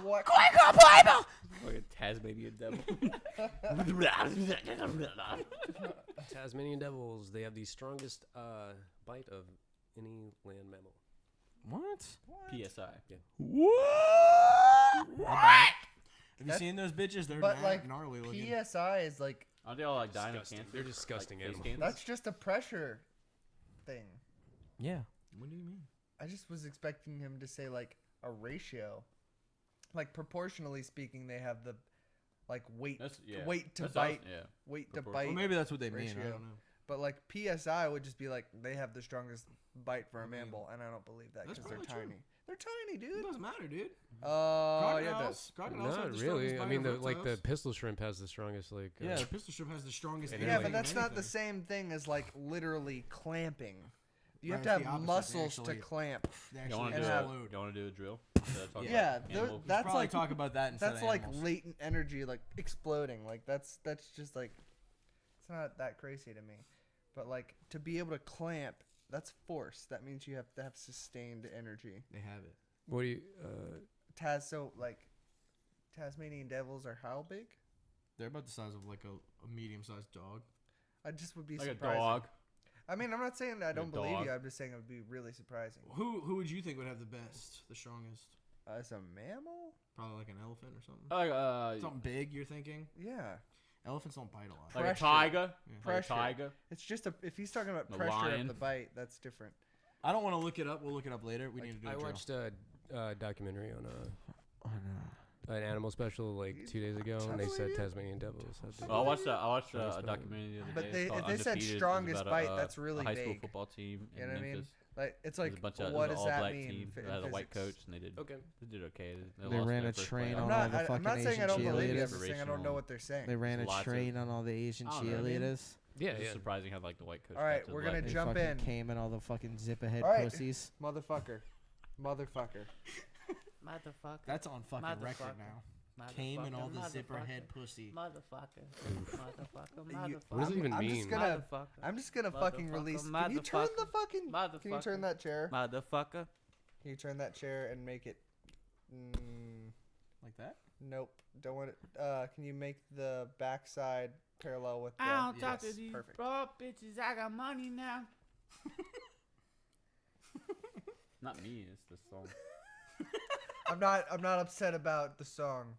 Cork. Like a Tasmanian devil. Tasmanian devils. They have the strongest bite of any land mammal. What? PSI. Have you seen those bitches? They're But like gnarly looking. PSI is like Aren't they all like dying of Disgusting. cancer? They're disgusting Like face animals. cancer? that's just a pressure thing. Yeah. What do you mean? I just was expecting him to say like a ratio. Like proportionally speaking, they have the like weight That's, yeah. weight to That's bite Yeah. weight to Proportional. bite. Well, maybe that's what they mean. I ratio. don't know. But like PSI would just be like they have the strongest bite for a mammal, and I don't believe that That's because they're probably true. tiny. They're tiny, It dude. doesn't matter, dude. Oh, yeah, it does. Crocodiles have Not the really. strongest I mean, bite of like the reptiles. pistol shrimp has the strongest like. Yeah, the pistol shrimp has the strongest. And Yeah, Anything but that's anything. not the same thing as like literally clamping. You Right, have it's to the have opposite. They muscles actually- to clamp. They You actually want to And do, have- explode. you want to do a drill? Yeah, that's Probably like talk about that instead that's of like animals. latent energy, like exploding. Like that's just like it's not that crazy to me. But like to be able to clamp That's force. That means you have to have sustained energy. They have it. What do you? So like, Tasmanian devils are how big? They're about the size of like a medium-sized dog. I just would be Like surprised. a dog. I mean, I'm not saying I don't believe dog. you. I'm just saying it would be really surprising. Who would you think would have the best, the strongest? As a mammal? Probably like an elephant or something. Something big, you're thinking? Yeah. Elephants don't bite a lot. like a Pressure. tiger. Yeah. Like a Pressure. tiger. It's just if he's talking about The pressure lion. of the bite, that's different. I don't want to look it up. We'll look it up later. We need to do a I drill. watched a documentary on an animal special like 2 days ago, and they said Tasmanian devils. had the- Well, I watched a Strongest documentary the other But day. they- It's called if they said Undefeated. It was strongest about bite, that's really a high school vague. football team You in know what I mean? Memphis. Like it's There's like, a bunch of what it was does an that all-black mean? team. in They had a white physics? coach, and they did Okay. okay. They lost ran their a first train playoff. on I'm all not. the I'm fucking not saying I Asian don't believe it. I'm cheerleaders. just saying I don't know what they're saying. They ran a Lots of- train on all the Asian I don't know what I mean. cheerleaders. Yeah, It's yeah. surprising how like the white coach. All right, got to we're the gonna black They jump fucking in. came in all the fucking zip-ahead All right. pussies. Motherfucker. Motherfucker. That's on fucking record Motherfucker. now. Motherfucker. Came in all the Motherfucker. zipper head pussy. Motherfucker. Motherfucker. You- Motherfucker. What does it even I'm mean? just gonna. Motherfucker. I'm just gonna fucking Motherfucker, release. Can you turn the motherfucker, fucking? Can you turn motherfucker. that chair? Motherfucker. Can you turn that chair and make it? Like that? Nope. Don't want it. Can you make the backside parallel with the? I don't talk yes, to these perfect. broad bitches. I got money now. Not me. It's the song. I'm not upset about the song,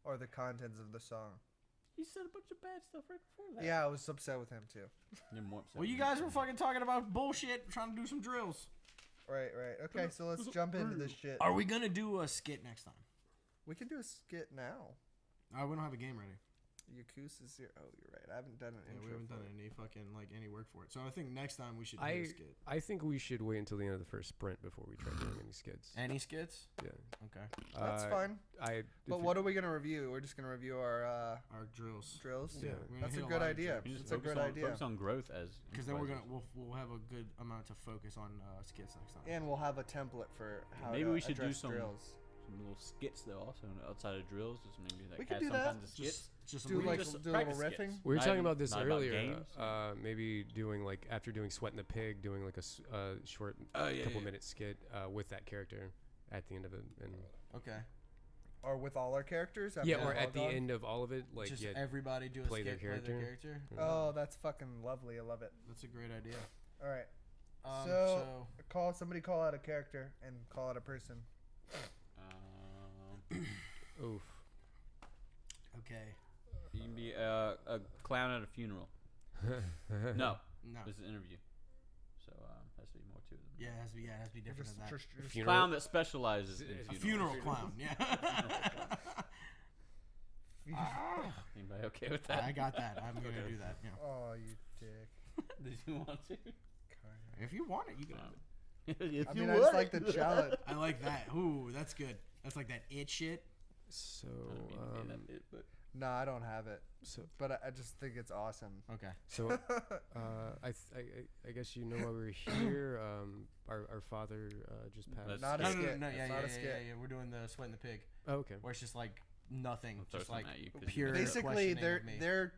or the contents of the song. He said a bunch of bad stuff right before that. Yeah, I was upset with him too. You're more upset Well, you than guys me. were fucking talking about bullshit, trying to do some drills. Right. Okay, so let's jump into this shit. Are we gonna do a skit next time? We can do a skit now. We don't have a game ready. Yakuza's here. Oh, you're right. I haven't done an Yeah, intro. we haven't for done it. any fucking any work for it. So I think next time we should do I a skit. I think we should wait until the end of the first sprint before we try doing any skits. Any skits? Yeah. Okay. That's fine. But what are we gonna review? We're just gonna review our Our drills. drills. Yeah. We're gonna That's a hit good lot of idea. drills. You just It's a focus good on, idea. Focus on growth as. Because then we're gonna improvisers. we'll have a good amount to focus on skits next time. And we'll have a template for how Maybe to we should do address some drills. little skits though, also outside of drills. Just maybe like We could have do some that. kinds of skits. Just Do some like just do a little practice skits. riffing. We were Not talking even- about this not about earlier. games. Maybe doing like after doing Sweat and the Pig, doing like a short couple minute skit with that character at the end of it, and okay. Or with all our characters. after yeah, they're or all at the gone? end of all of it, like Just yeah, everybody do a play skit, their play their character. character. Oh, that's fucking lovely. I love it. That's a great idea. All right. So Somebody call out a character and call out a person. oof. okay. You can be a clown at a funeral. No, No. this is an interview. So has to be more to it. Yeah, it has to be. Yeah, it has to be different Just, than that. just- Funeral. Clown that specializes in A funeral clown. Yeah. Anybody okay with that? I got that. I'm gonna do that. Yeah. Oh, you dick. Did you want to? If you want it, you can have it. If I you mean, I just would. like the challenge. I like that. Ooh, that's good. That's like that it shit. So I don't mean to be that bit, but No, I don't have it, so but I just think it's awesome. Okay. so I guess you know why we're here. Our father just passed. Not a No, skit. yeah, It's yeah, not yeah, a skit. yeah. We're doing the Sweat and the Pig, Oh, okay. where it's just like nothing, I'll throw just like something at you 'cause you pure. messed up. Basically, questioning of me.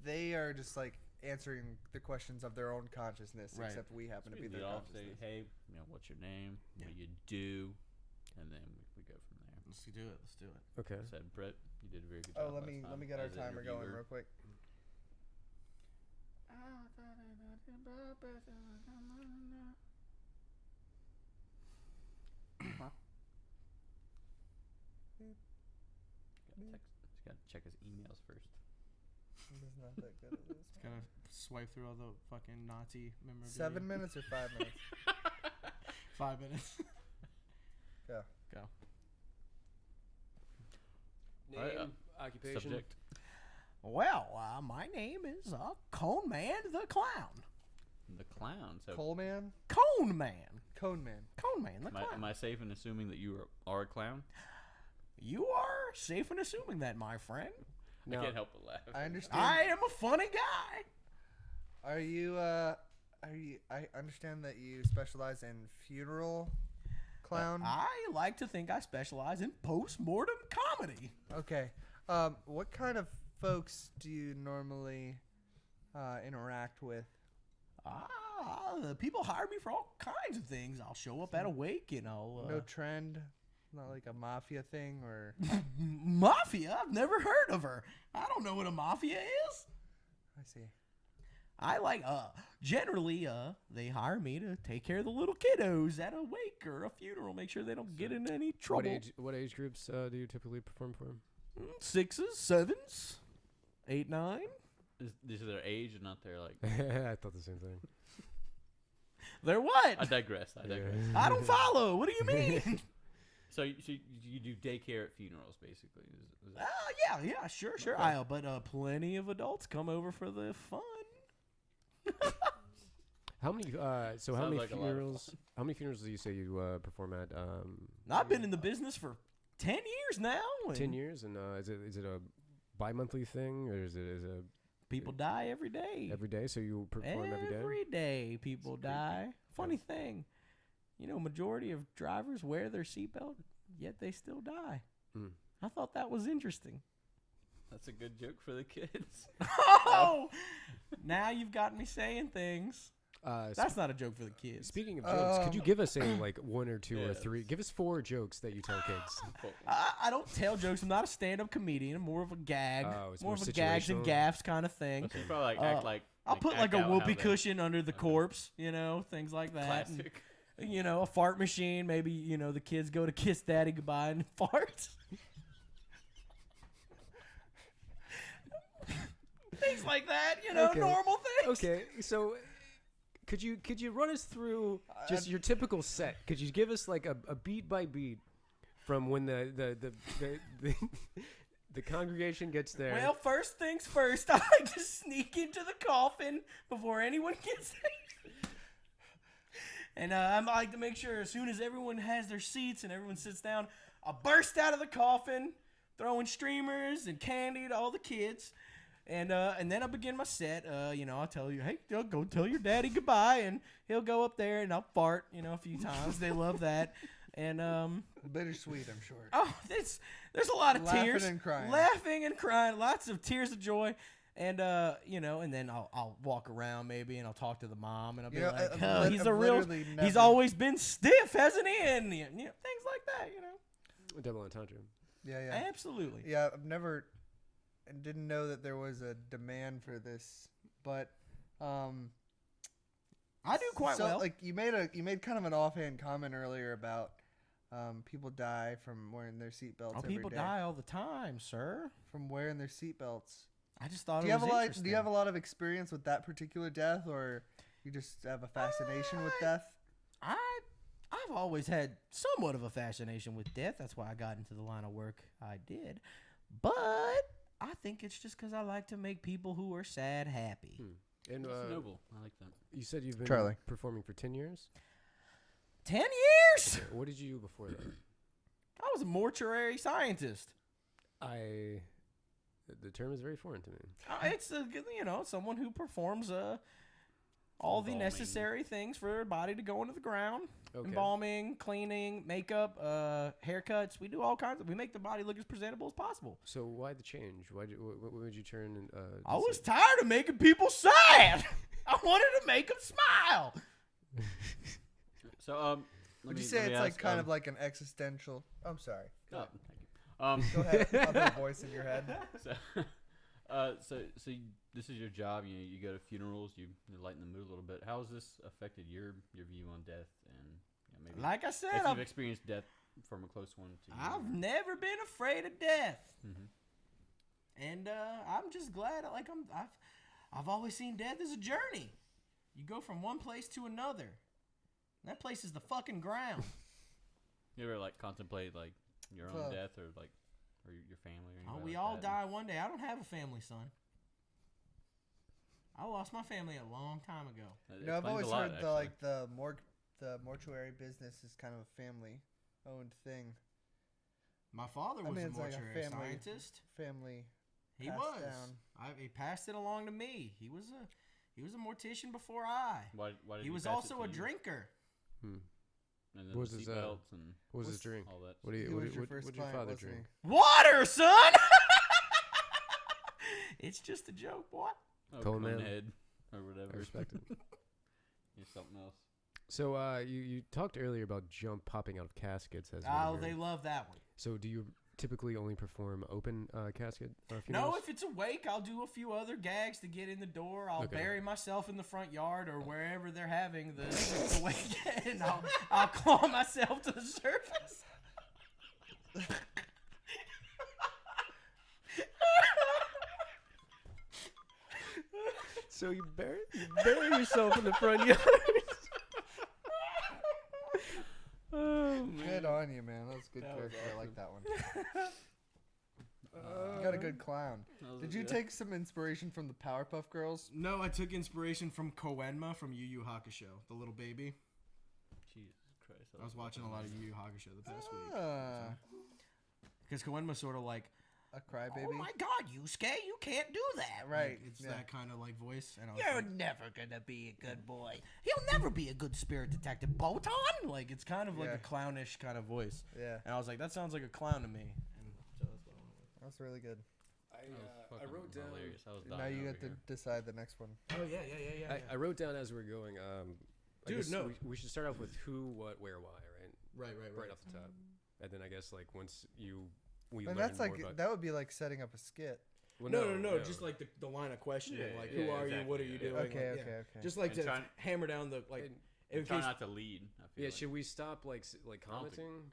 they are just like answering the questions of their own consciousness, Right. except we happen to be We their lead off, say, consciousness. hey, you know, what's your name? Yeah. What do you do? And then we go from there. Let's do it. Let's do it. Okay. I said, Brett, you did a very good Oh, job. let me get our as an timer going interviewer. real quick. Got to check his emails first. I'm just not that good at this. Just gotta swipe through all the fucking Nazi memorabilia. 7 minutes or 5 minutes? 5 minutes. Go. Go. Name, Alright, occupation. Subject. Well, my name is Cone Man the Clown. The clown. So Coleman? Cone Man. Cone Man. Cone Man the am I, Clown. am I safe in assuming that you are a clown? You are safe in assuming that, my friend. Now, I can't help but laugh. I understand. I am a funny guy. Are you, I understand that you specialize in funeral clown. I like to think I specialize in post-mortem comedy. Okay. What kind of folks do you normally interact with? people hire me for all kinds of things. I'll show up at a wake and I'll No trend, not like a mafia thing or. mafia. I've never heard of her. I don't know what a mafia is. I see. I like generally they hire me to take care of the little kiddos at a wake or a funeral, make sure they don't get in any trouble. What age groups do you typically perform for? 6s, 7s, 8, 9. These are their age and not their like. I thought the same thing. They're what? I digress. I don't follow. What do you mean? So you do daycare at funerals, basically. Is that- Yeah, sure. Okay. But plenty of adults come over for the fun. How many? How Sounds many like a lot of funerals? How many funerals do you say you perform at? I've been in the business for 10 years now. 10 years, and is it a bi-monthly thing, or is it People die every day. every day? So you perform every day. Every day people die. Funny thing, majority of drivers wear their seatbelt, yet they still die. Hmm. I thought that was interesting. That's a good joke for the kids. Oh, now you've got me saying things. That's not a joke for the kids. Speaking of jokes, could you give us like one or two or three? Give us 4 jokes that you tell kids. I don't tell jokes. I'm not a stand-up comedian. I'm more of a gag. It's more more of a gags and situational. gaffs kind of thing. So you probably act like. I'll put like act a out how whoopee they- cushion under the corpse, things like that. and, Classic. a fart machine. Maybe, the kids go to kiss daddy goodbye and fart. Things like that, Okay. normal things. Okay, so could you run us through just your typical set? Could you give us like a beat by beat from when the congregation gets there? Well, first things first, I like to sneak into the coffin before anyone gets there. And I like to make sure as soon as everyone has their seats and everyone sits down, I'll burst out of the coffin, throwing streamers and candy to all the kids. And then I'll begin my set. I'll tell you, hey, go tell your daddy goodbye, and he'll go up there and I'll fart, a few times. They love that. And Bittersweet, I'm sure. oh, there's a lot of tears, Laughing and crying. lots of tears of joy. And and then I'll walk around maybe and I'll talk to the mom and I'll be like, oh, he's always been stiff, hasn't he? And things like that, Double entendre. Yeah. Absolutely. Yeah, I've never and didn't know that there was a demand for this, but I do quite so, well. Like you made kind of an offhand comment earlier about people die from wearing their seatbelts. every People day. die all the time, sir. From wearing their seatbelts. I just thought Do it you was have a lot? interesting. Do you have a lot of experience with that particular death, or you just have a fascination with death? I've always had somewhat of a fascination with death. That's why I got into the line of work I did. But I think it's just because I like to make people who are sad happy. And That's noble. I like that. you said you've been Charlie. performing for 10 years. 10 years? Okay, what did you do before that? I was a mortuary scientist. The term is very foreign to me. It's someone who performs all the Embalming. necessary things for a body to go into the ground. Okay. Embalming, cleaning, makeup, haircuts. We do all kinds of. We make the body look as presentable as possible. So why the change? What would you turn? I was tired of making people sad. I wanted to make them smile. So Would you say it's like kind of like an existential? I'm sorry. Oh, thank you. Go ahead. Other voice in your head. So this is your job. You go to funerals. You lighten the mood a little bit. How has this affected your view on death and maybe? Like I said, if you've experienced death from a close one to you. I've never been afraid of death, Mm-hmm. and I'm just glad. I've always seen death as a journey. You go from one place to another. That place is the fucking ground. You ever contemplate your own death or your family or anything? We all die one day. I don't have a family, son. I lost my family a long time ago. I've always heard the mortuary business is kind of a family-owned thing. My father was a it's like mortuary a family scientist. Family. He passed was. down. He passed it along to me. He was a mortician before I. Why did He was pass it also to a you? drinker. And then What was the his, seatbelts and What was his drink? all that. What He did was your first your client, father wasn't drink? Water, son. It's just a joke, boy. Oh, Cold man. Head or whatever. I respect it. It's something else. So you talked earlier about jump popping out of caskets as one of your- they love that one. So do you typically only perform open casket No, funerals? if it's a wake, I'll do a few other gags to get in the door. I'll Okay. bury myself in the front yard or wherever they're having the wake, and I'll claw myself to the surface. So you bury yourself in the front yard. Oh, man. Good on you, man. That was a good character. I like that one. You got a good clown. Did you take some inspiration from the Powerpuff Girls? No, I took inspiration from Koenma from Yu Yu Hakusho, the little baby. Jesus Christ. I was watching a lot of Yu Yu Hakusho the past week. Ah, Because Koenma's sort of like, a crybaby. oh my god, Yusuke, you can't do that. Right, Like, it's yeah. that kind of like voice. And I was You're like, never gonna be a good boy. he'll never be a good spirit detective, Botan. Like, it's kind of like Yeah. a clownish kind of voice. Yeah, And I was like, that sounds like a clown to me. And so that's what I went with. that's really good. I wrote down. Hilarious. I was Now dying you over get to here. decide the next one. Oh, yeah. I wrote down as we're going. I Dude, guess no. we should start off with who, what, where, why, right? Right. Right off the top, and then I guess like once we And learn that's more like about. that would be like setting up a skit. Well, No. Just like the line of questioning. Yeah, like, yeah, who are you? What are exactly, you yeah. doing? Okay, Like, okay, yeah. okay. Just like And to trying- hammer down the, like, And- in Try case, not to lead. I feel yeah, like. should we stop like don't commenting?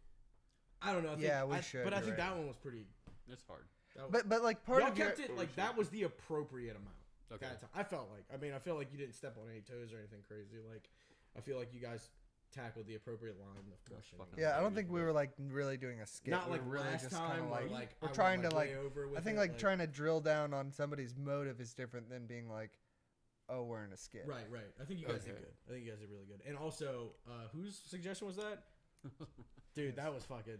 I don't know. I think, Yeah, we should, But I you're think right. that one was pretty. It's hard. But like part Y'all of your kept it like that was the appropriate amount. Okay. That time. I felt like. I mean, I feel like you didn't step on any toes or anything crazy. Like, I feel like you guys tackled the appropriate line of questioning. fucking yeah, I don't think we were like really doing a skit. Not We like were really last just kinda time, like, where, like we're I trying went, to way like. over with I think it, like trying to drill down on somebody's motive is different than being like, oh, we're in a skit. Right. I think you guys did Okay. good. I think you guys did really good. And also, whose suggestion was that? Dude, that was fucking.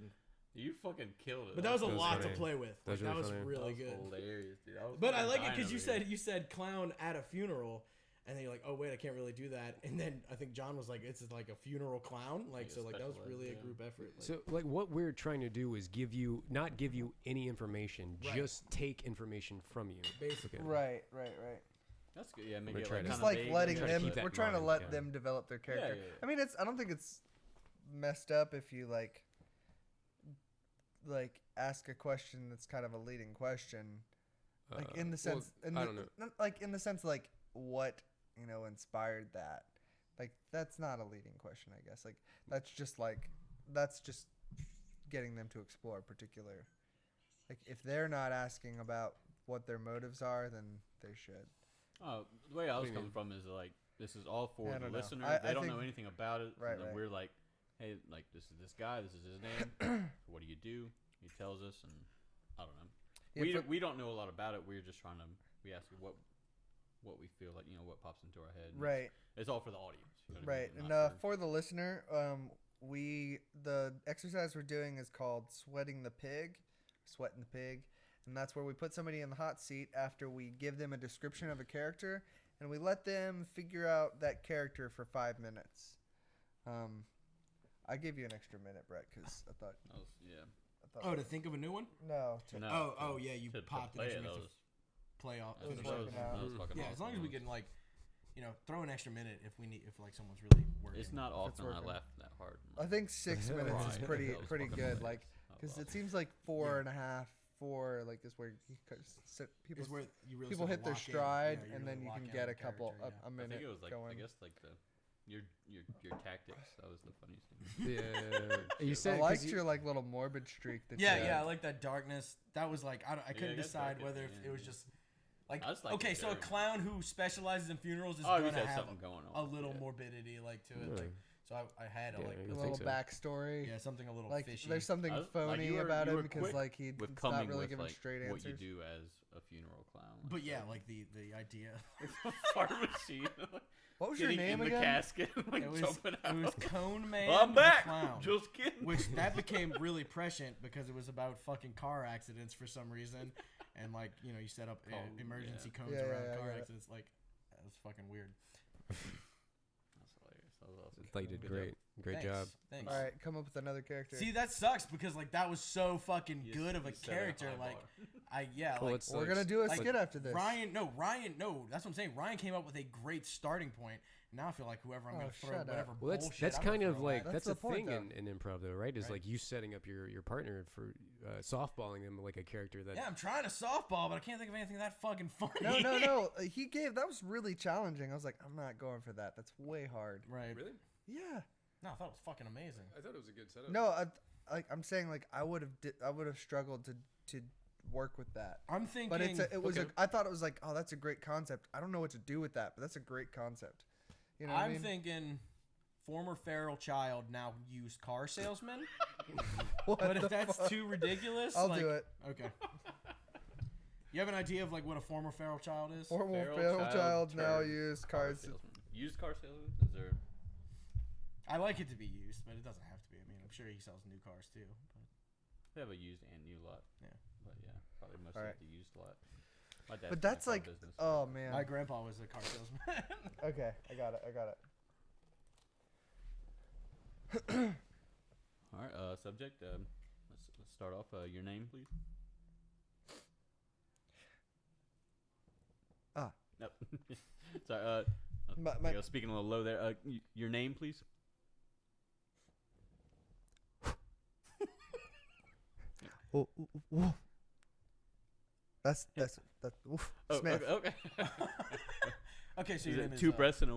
You fucking killed it. But that was a That was lot to funny. play with. That was Like, that really was funny. really That good. was hilarious, dude. I was But I fucking like it dying because over here. you said clown at a funeral, and then you're like, oh wait, I can't really do that. And then I think John was like, it's like a funeral clown, like Yeah, so like that was special ed, really a yeah. group effort. Like, So like what we're trying to do is not give you any information, Right. just take information from you. Basically. Right. That's good. Yeah, make We're it trying like to- Just kinda like vague, letting try to them. keep that We're in trying to mind, let yeah. them develop their character. yeah. I mean, I don't think it's messed up if you like ask a question that's kind of a leading question, like in the sense. I don't know. Not like in the sense like what inspired that. Like that's not a leading question, I guess. Like that's just getting them to explore a particular. Like if they're not asking about what their motives are, then they should. Oh, the way I was do you coming from is like this is all for Yeah, I the don't know. listener. I They don't think- know anything about it. Right, and then right. we're like, hey, like this is this guy. This is his name. What do you do? He tells us, and I don't know. Yeah, We don't know a lot about it. We're just trying to. We ask what we feel like. What pops into our head. and Right. It's all for the audience. You know what I Right, mean? and Not for the listener, the exercise we're doing is called sweating the pig, and that's where we put somebody in the hot seat after we give them a description of a character, and we let them figure out that character for 5 minutes. I gave you an extra minute, Brett, because I thought. that was, yeah. Oh, to think of a new one? No. No, Oh, yeah, you to popped play it. it. That That was was, play off. that was, finish working it. out. that was fucking Yeah, awesome. as long as we It was- can throw an extra minute if someone's really working. It's not often I working. laugh that hard. I think 6 minutes is Right. pretty That was pretty fucking good, hilarious. like I because love it seems like 4.5, like this where people It's where you really people start to hit their lock in. stride, Yeah, and really then you lock can in get on a the couple character, a I minute think it was like going. I guess like your tactics. That was the funniest thing. Yeah. You I said 'cause liked you- your like little morbid streak. That Yeah, you yeah, I had. like that darkness. That was like I couldn't I guess decide dark, whether yeah, it was yeah. just like I just like okay, it so a very clown who specializes in funerals is Oh, you gonna said have something going on. a little Yeah. morbidity like to it. Yeah. Like so I had a Yeah, like I a think little so. backstory. yeah something a little Like fishy. there's something I was- like, phony you were- about you him were because quick like he's with not coming really with giving like straight what answers. you do as a funeral clown. But yeah, like the idea. pharmacy. What was your Getting name in again? the casket, like It was jumping out. it was Cone Man. Well, I'm the back. Clown. Just kidding. Which that became really prescient because it was about fucking car accidents for some reason, and like you set up Oh, emergency yeah. cones Yeah, around yeah, I car get it. accidents. Like that was fucking weird. That's hilarious. That was awesome. They did Good great. job. Great job. Thanks. All right, come up with another character. See, that sucks because like that was so fucking You good of a set a character. high Like, bar. Well, like it's We're like- gonna do a like, skit after this. Ryan. No, that's what I'm saying. Ryan came up with a great starting point. Now I feel like whoever I'm Oh, gonna throw shut up. whatever Well, bullshit. that's I'm gonna kind of throw like at. that's the a point, thing in improv, though, right? Is Right. like you setting up your partner for softballing them like a character that. Yeah, I'm trying to softball, but I can't think of anything that fucking funny. No. That was really challenging. I was like, I'm not going for that. That's way hard. Right. Really? Yeah. No, I thought it was fucking amazing. I thought it was a good setup. No, I'm saying like I would have struggled to work with that. I'm thinking. But Okay. I thought it was like, oh, that's a great concept. I don't know what to do with that, but that's a great concept. You know what I I'm mean? thinking former feral child, now used car salesman. What But if the that's fuck? too ridiculous, I'll like, do it. Okay. You have an idea of like what a former feral child is? Formal Feral feral child child now turned used Car cars. salesman. Used car salesman? Is there? I like it to be used, but it doesn't have to be. I mean, I'm sure he sells new cars too. But We have a used and new lot. Yeah. But yeah, probably mostly Alright. the used lot. My dad's But that's in the like, car business. oh man. my grandpa was a car salesman. Okay, I got it. All right. Subject. Let's start off. Your name, please. Ah. Nope. Sorry. My- I was speaking a little low there. Your name, please. Oh, that's oof, Smith. Okay. Okay, so Is your it name is two breaths and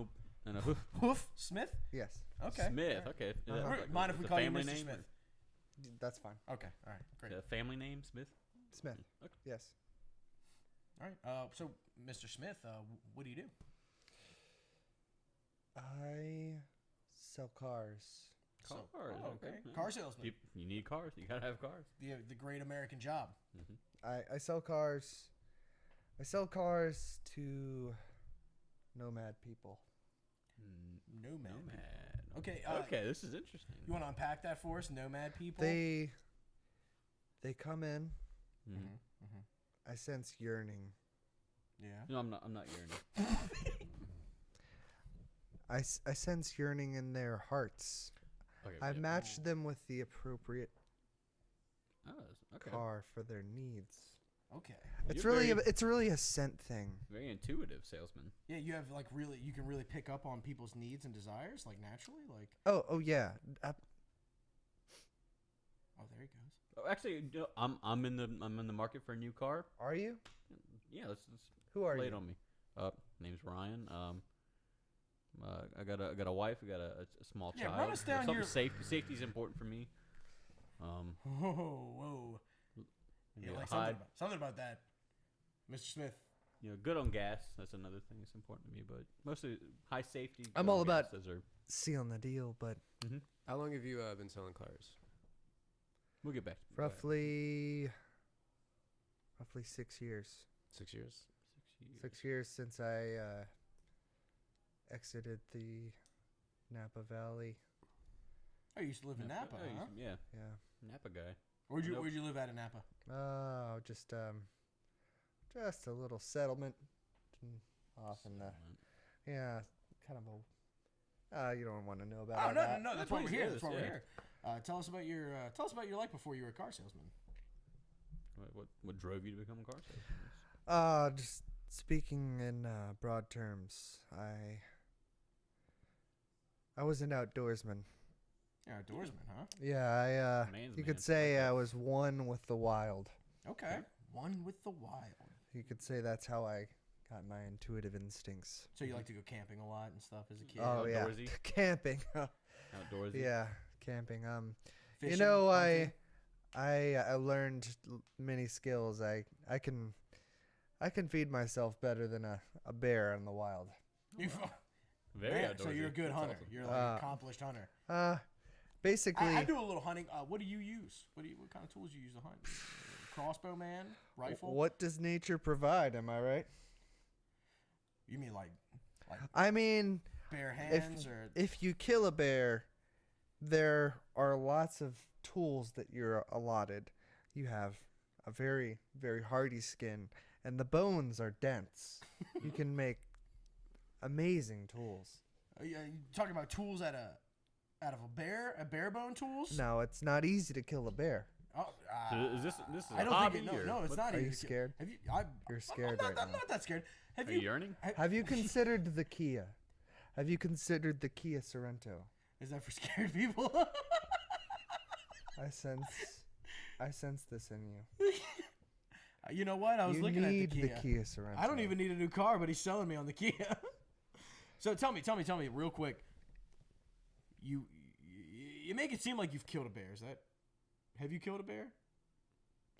a hoof? Hoof Smith. Yes, Okay. Smith. Okay. Is that Uh-huh. like Mind if it's we a call you family Mr. name Smith? that's fine. Okay. All right. or- Great. is it a family name, Smith. Smith. Okay. Yes. All right. So, Mr. Smith, what do you do? I sell cars. Cars. Oh, okay. Yeah. Car salesman. You need cars. You gotta have cars. The great American job. I sell cars. I sell cars to nomad people. Nomad. Nomad. Okay. Okay. This is interesting. You want to unpack that for us? Nomad people. They come in. Mhm. I sense yearning. Yeah. No, I'm not yearning. I sense yearning in their hearts. Okay. I've yeah. matched them with the appropriate Oh, okay. car for their needs. Okay. It's You're really very- it's really a scent thing. Very intuitive salesman. Yeah, you have like you can really pick up on people's needs and desires like naturally. Like, Oh yeah. oh, there he goes. Oh, actually, I'm in the market for a new car. Are you? Yeah, let's Who are lay it you? on me. Name's Ryan. I got a wife. I got a small Yeah, child. run us down Something your- safety's important for me. Whoa. Yeah, Yeah, like hide. something about that, Mr. Smith. Good on gas. That's another thing that's important to me. But mostly high safety. I'm good all on gas. about- Those are. Sealing the deal, but How long have you been selling cars? We'll get back. To roughly 6 years. 6 years. 6 years since I exited the Napa Valley. Oh, you used to live in Napa, huh? Yeah, Yeah. Napa guy. Where'd Nope. you live at in Napa? Oh, just a little settlement off in the kind of a. You don't want to know about Oh all no, that. no, that's why we're here. That's why we're Yeah. here. Tell us about your life before you were a car salesman. What drove you to become a car salesman? Just speaking in broad terms, I was an outdoorsman. You're an outdoorsman, huh? Yeah, Man's you man. could say I was one with the wild. Okay. One with the wild. You could say that's how I got my intuitive instincts. So you like to go camping a lot and stuff as a kid? Oh yeah, Outdoorsy? camping. Outdoorsy. Yeah, camping. You Fishing, know, hunting? I learned many skills. I can feed myself better than a bear in the wild. Very Man, outdoorsy. so you're a good That's hunter. awesome. You're like an accomplished hunter. Basically, I do a little hunting. What do you use? What kind of tools do you use to hunt? Crossbow man, rifle. what does nature provide? Am I right? You mean like I mean, bare hands or? if you kill a bear, there are lots of tools that you're allotted. You have a very, very hardy skin, and the bones are dense. You can make amazing tools. Are you talking about tools at Out of a bare bone tools? No, it's not easy to kill a bear. Oh, So is this a I don't hobby think it, or no, it's what- not Are easy. you to kill. scared? Have you? You're scared I'm right not, I'm now. not that scared. Have Are you? you yearning? Have you considered the Kia? Have you considered the Kia Sorento? Is that for scared people? I sense this in you. You know what? I was You looking need at the Kia Sorento. I don't even need a new car, but he's selling me on the Kia. So tell me real quick. You make it seem like you've killed a bear. Is that? Have you killed a bear?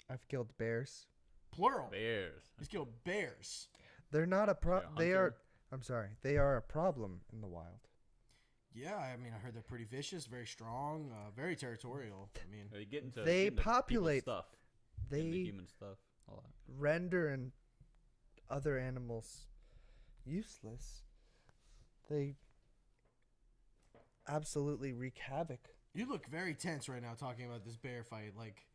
I've killed bears. Plural. Bears. He's killed bears. They're not a You're a They are. hunter? I'm sorry. They are a problem in the wild. Yeah, I mean, I heard they're pretty vicious, very strong, very territorial. I mean, They get into They get into people's populate- stuff. Get into They human stuff a lot. render and other animals useless. They absolutely wreak havoc. you look very tense right now talking about this bear fight. Like,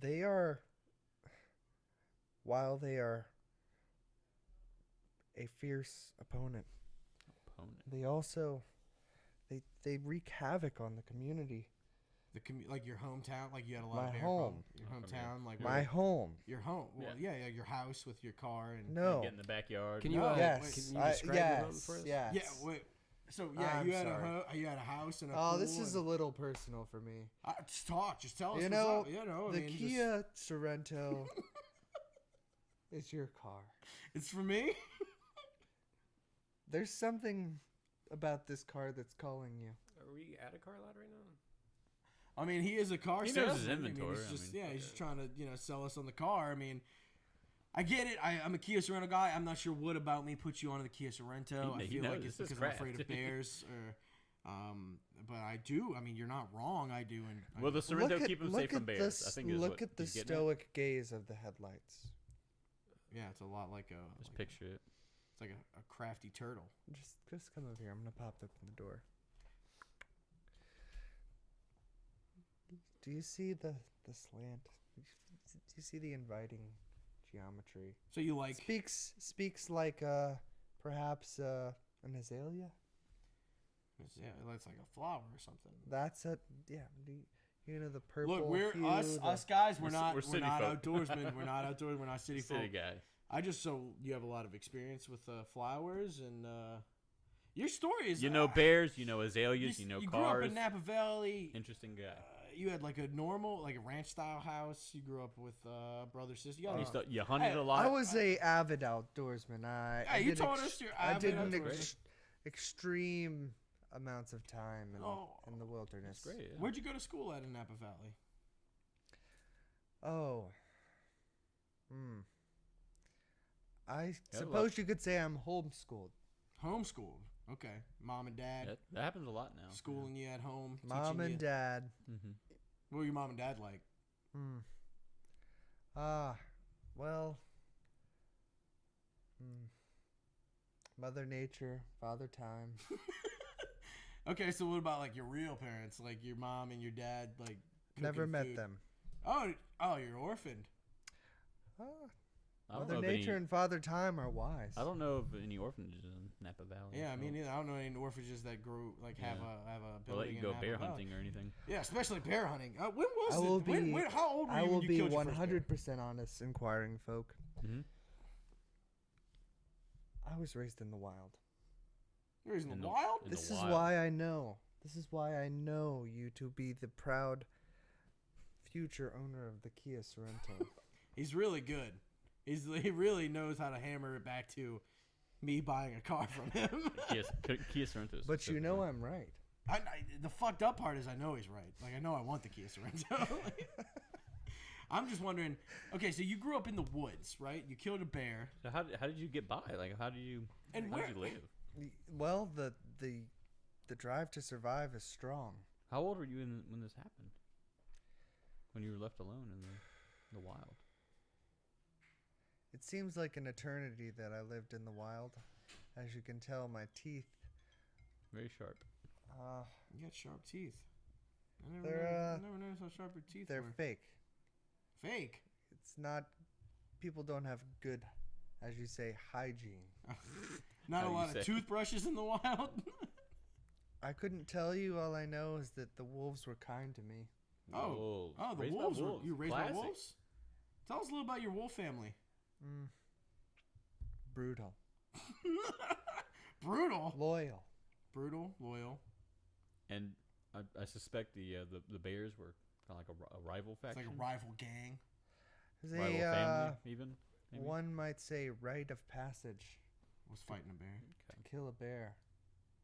They are, while they are a fierce opponent, they also they wreak havoc on the community. like your hometown, like you had a lot My of bear home. problem. Your hometown, like My home. your home. Well, yeah, your house with your car and No. Get in the backyard. Can you? No, Yes. Can you describe your home for us? Yes. yeah. Wait, so yeah, I'm you had sorry. you had a house and a Oh, pool this is a and, little personal for me. just talk, just tell us. You what's know, up. You know, I the mean, just- Kia Sorento is your car. it's for me. There's something about this car that's calling you. Are we at a car lot right now? I mean, he is a car He knows salesman. his inventory, he's I just, mean, he's just trying to, sell us on the car. I mean, I get it. I'm a Kia Sorento guy. I'm not sure what about me puts you onto the Kia Sorento. He I feel knows. like it's This is because I'm afraid of craft. bears, but I do. I mean, you're not wrong. I do. And Will the Sorento Look at- keep him look safe from at bears? this- I think is look what at the he's getting at. stoic gaze of the headlights. yeah, it's a lot like a. Just like picture it. It's like a crafty turtle. Just come over here. I'm gonna pop open the door. Do you see the slant? Do you see the inviting geometry? So you like? Speaks like perhaps an azalea. Yeah, that's like a flower or something. That's a yeah. You know the purple. Look, we're hue, us guys. We're not city not folk. outdoorsmen. We're not outdoors. We're not city folk. City guy. I just you have a lot of experience with flowers and your story is Bears, azaleas, you cars. grew up in Napa Valley. Interesting guy. You had like a normal like a ranch style house. You grew up with brother sister. You hunted a lot. I was a avid outdoorsman. I you did told us you're I avid did an outdoorsman. extreme amounts of time Oh. in the wilderness. That's great. Yeah. Where'd you go to school at in Napa Valley? Oh. I Yeah, suppose you could say I'm homeschooled. Homeschooled. Okay, mom and dad That happens a lot now. schooling you at home. Mom teaching and you. dad. Mm-hmm. What were your mom and dad like? Well. Mother Nature, Father Time. Okay, so what about like your real parents, like your mom and your dad, like Never cooking met food? them. Oh, you're orphaned. I don't Mother know of Nature any, and Father Time are wise. I don't know of any orphanages in Napa Valley. Yeah, so- me neither. I don't know any orphanages that grow like have Yeah. a They'll let building you in go Napa bear Valley. hunting or anything. Yeah, especially bear hunting. When was I it? will be. How old were you I when will you be killed your first bear? 100% honest, inquiring folk. Mm-hmm. I was raised in the wild. You're in In the the- wild. in the This is wild. why I know. This is why I know you to be the proud future owner of the Kia Sorento. He's really good. He really knows how to hammer it back to me buying a car from him. Kia Sorento. But you know I'm right. The fucked up part is I know he's right. Like I know I want the Kia Sorento. I'm just wondering. Okay, so you grew up in the woods, right? You killed a bear. So how did you get by? Like how did you live? Well, the drive to survive is strong. How old were you when this happened? When you were left alone in the wild? It seems like an eternity that I lived in the wild. As you can tell, my teeth. Very sharp. You got sharp teeth. I They're, never noticed how sharp your teeth They're were. fake. Fake. It's not. People don't have good, as you say, hygiene. Not How a you lot say. of toothbrushes in the wild. I couldn't tell you. All I know is that the wolves were kind to me. Wolves. The Raised by wolves. You raised by Classic. wolves? Tell us a little about your wolf family. Brutal. Brutal. Loyal. Brutal. Loyal. And I suspect the Bears were kind of like a rival It's faction. like a rival gang. They, rival family, even. Maybe? one might say rite of passage Was fighting a bear. to kill a bear.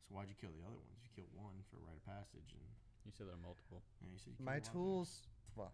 So why'd you kill the other ones? You killed one for rite of passage, and You said there are multiple. yeah, you said you killed My a lot of tools, well,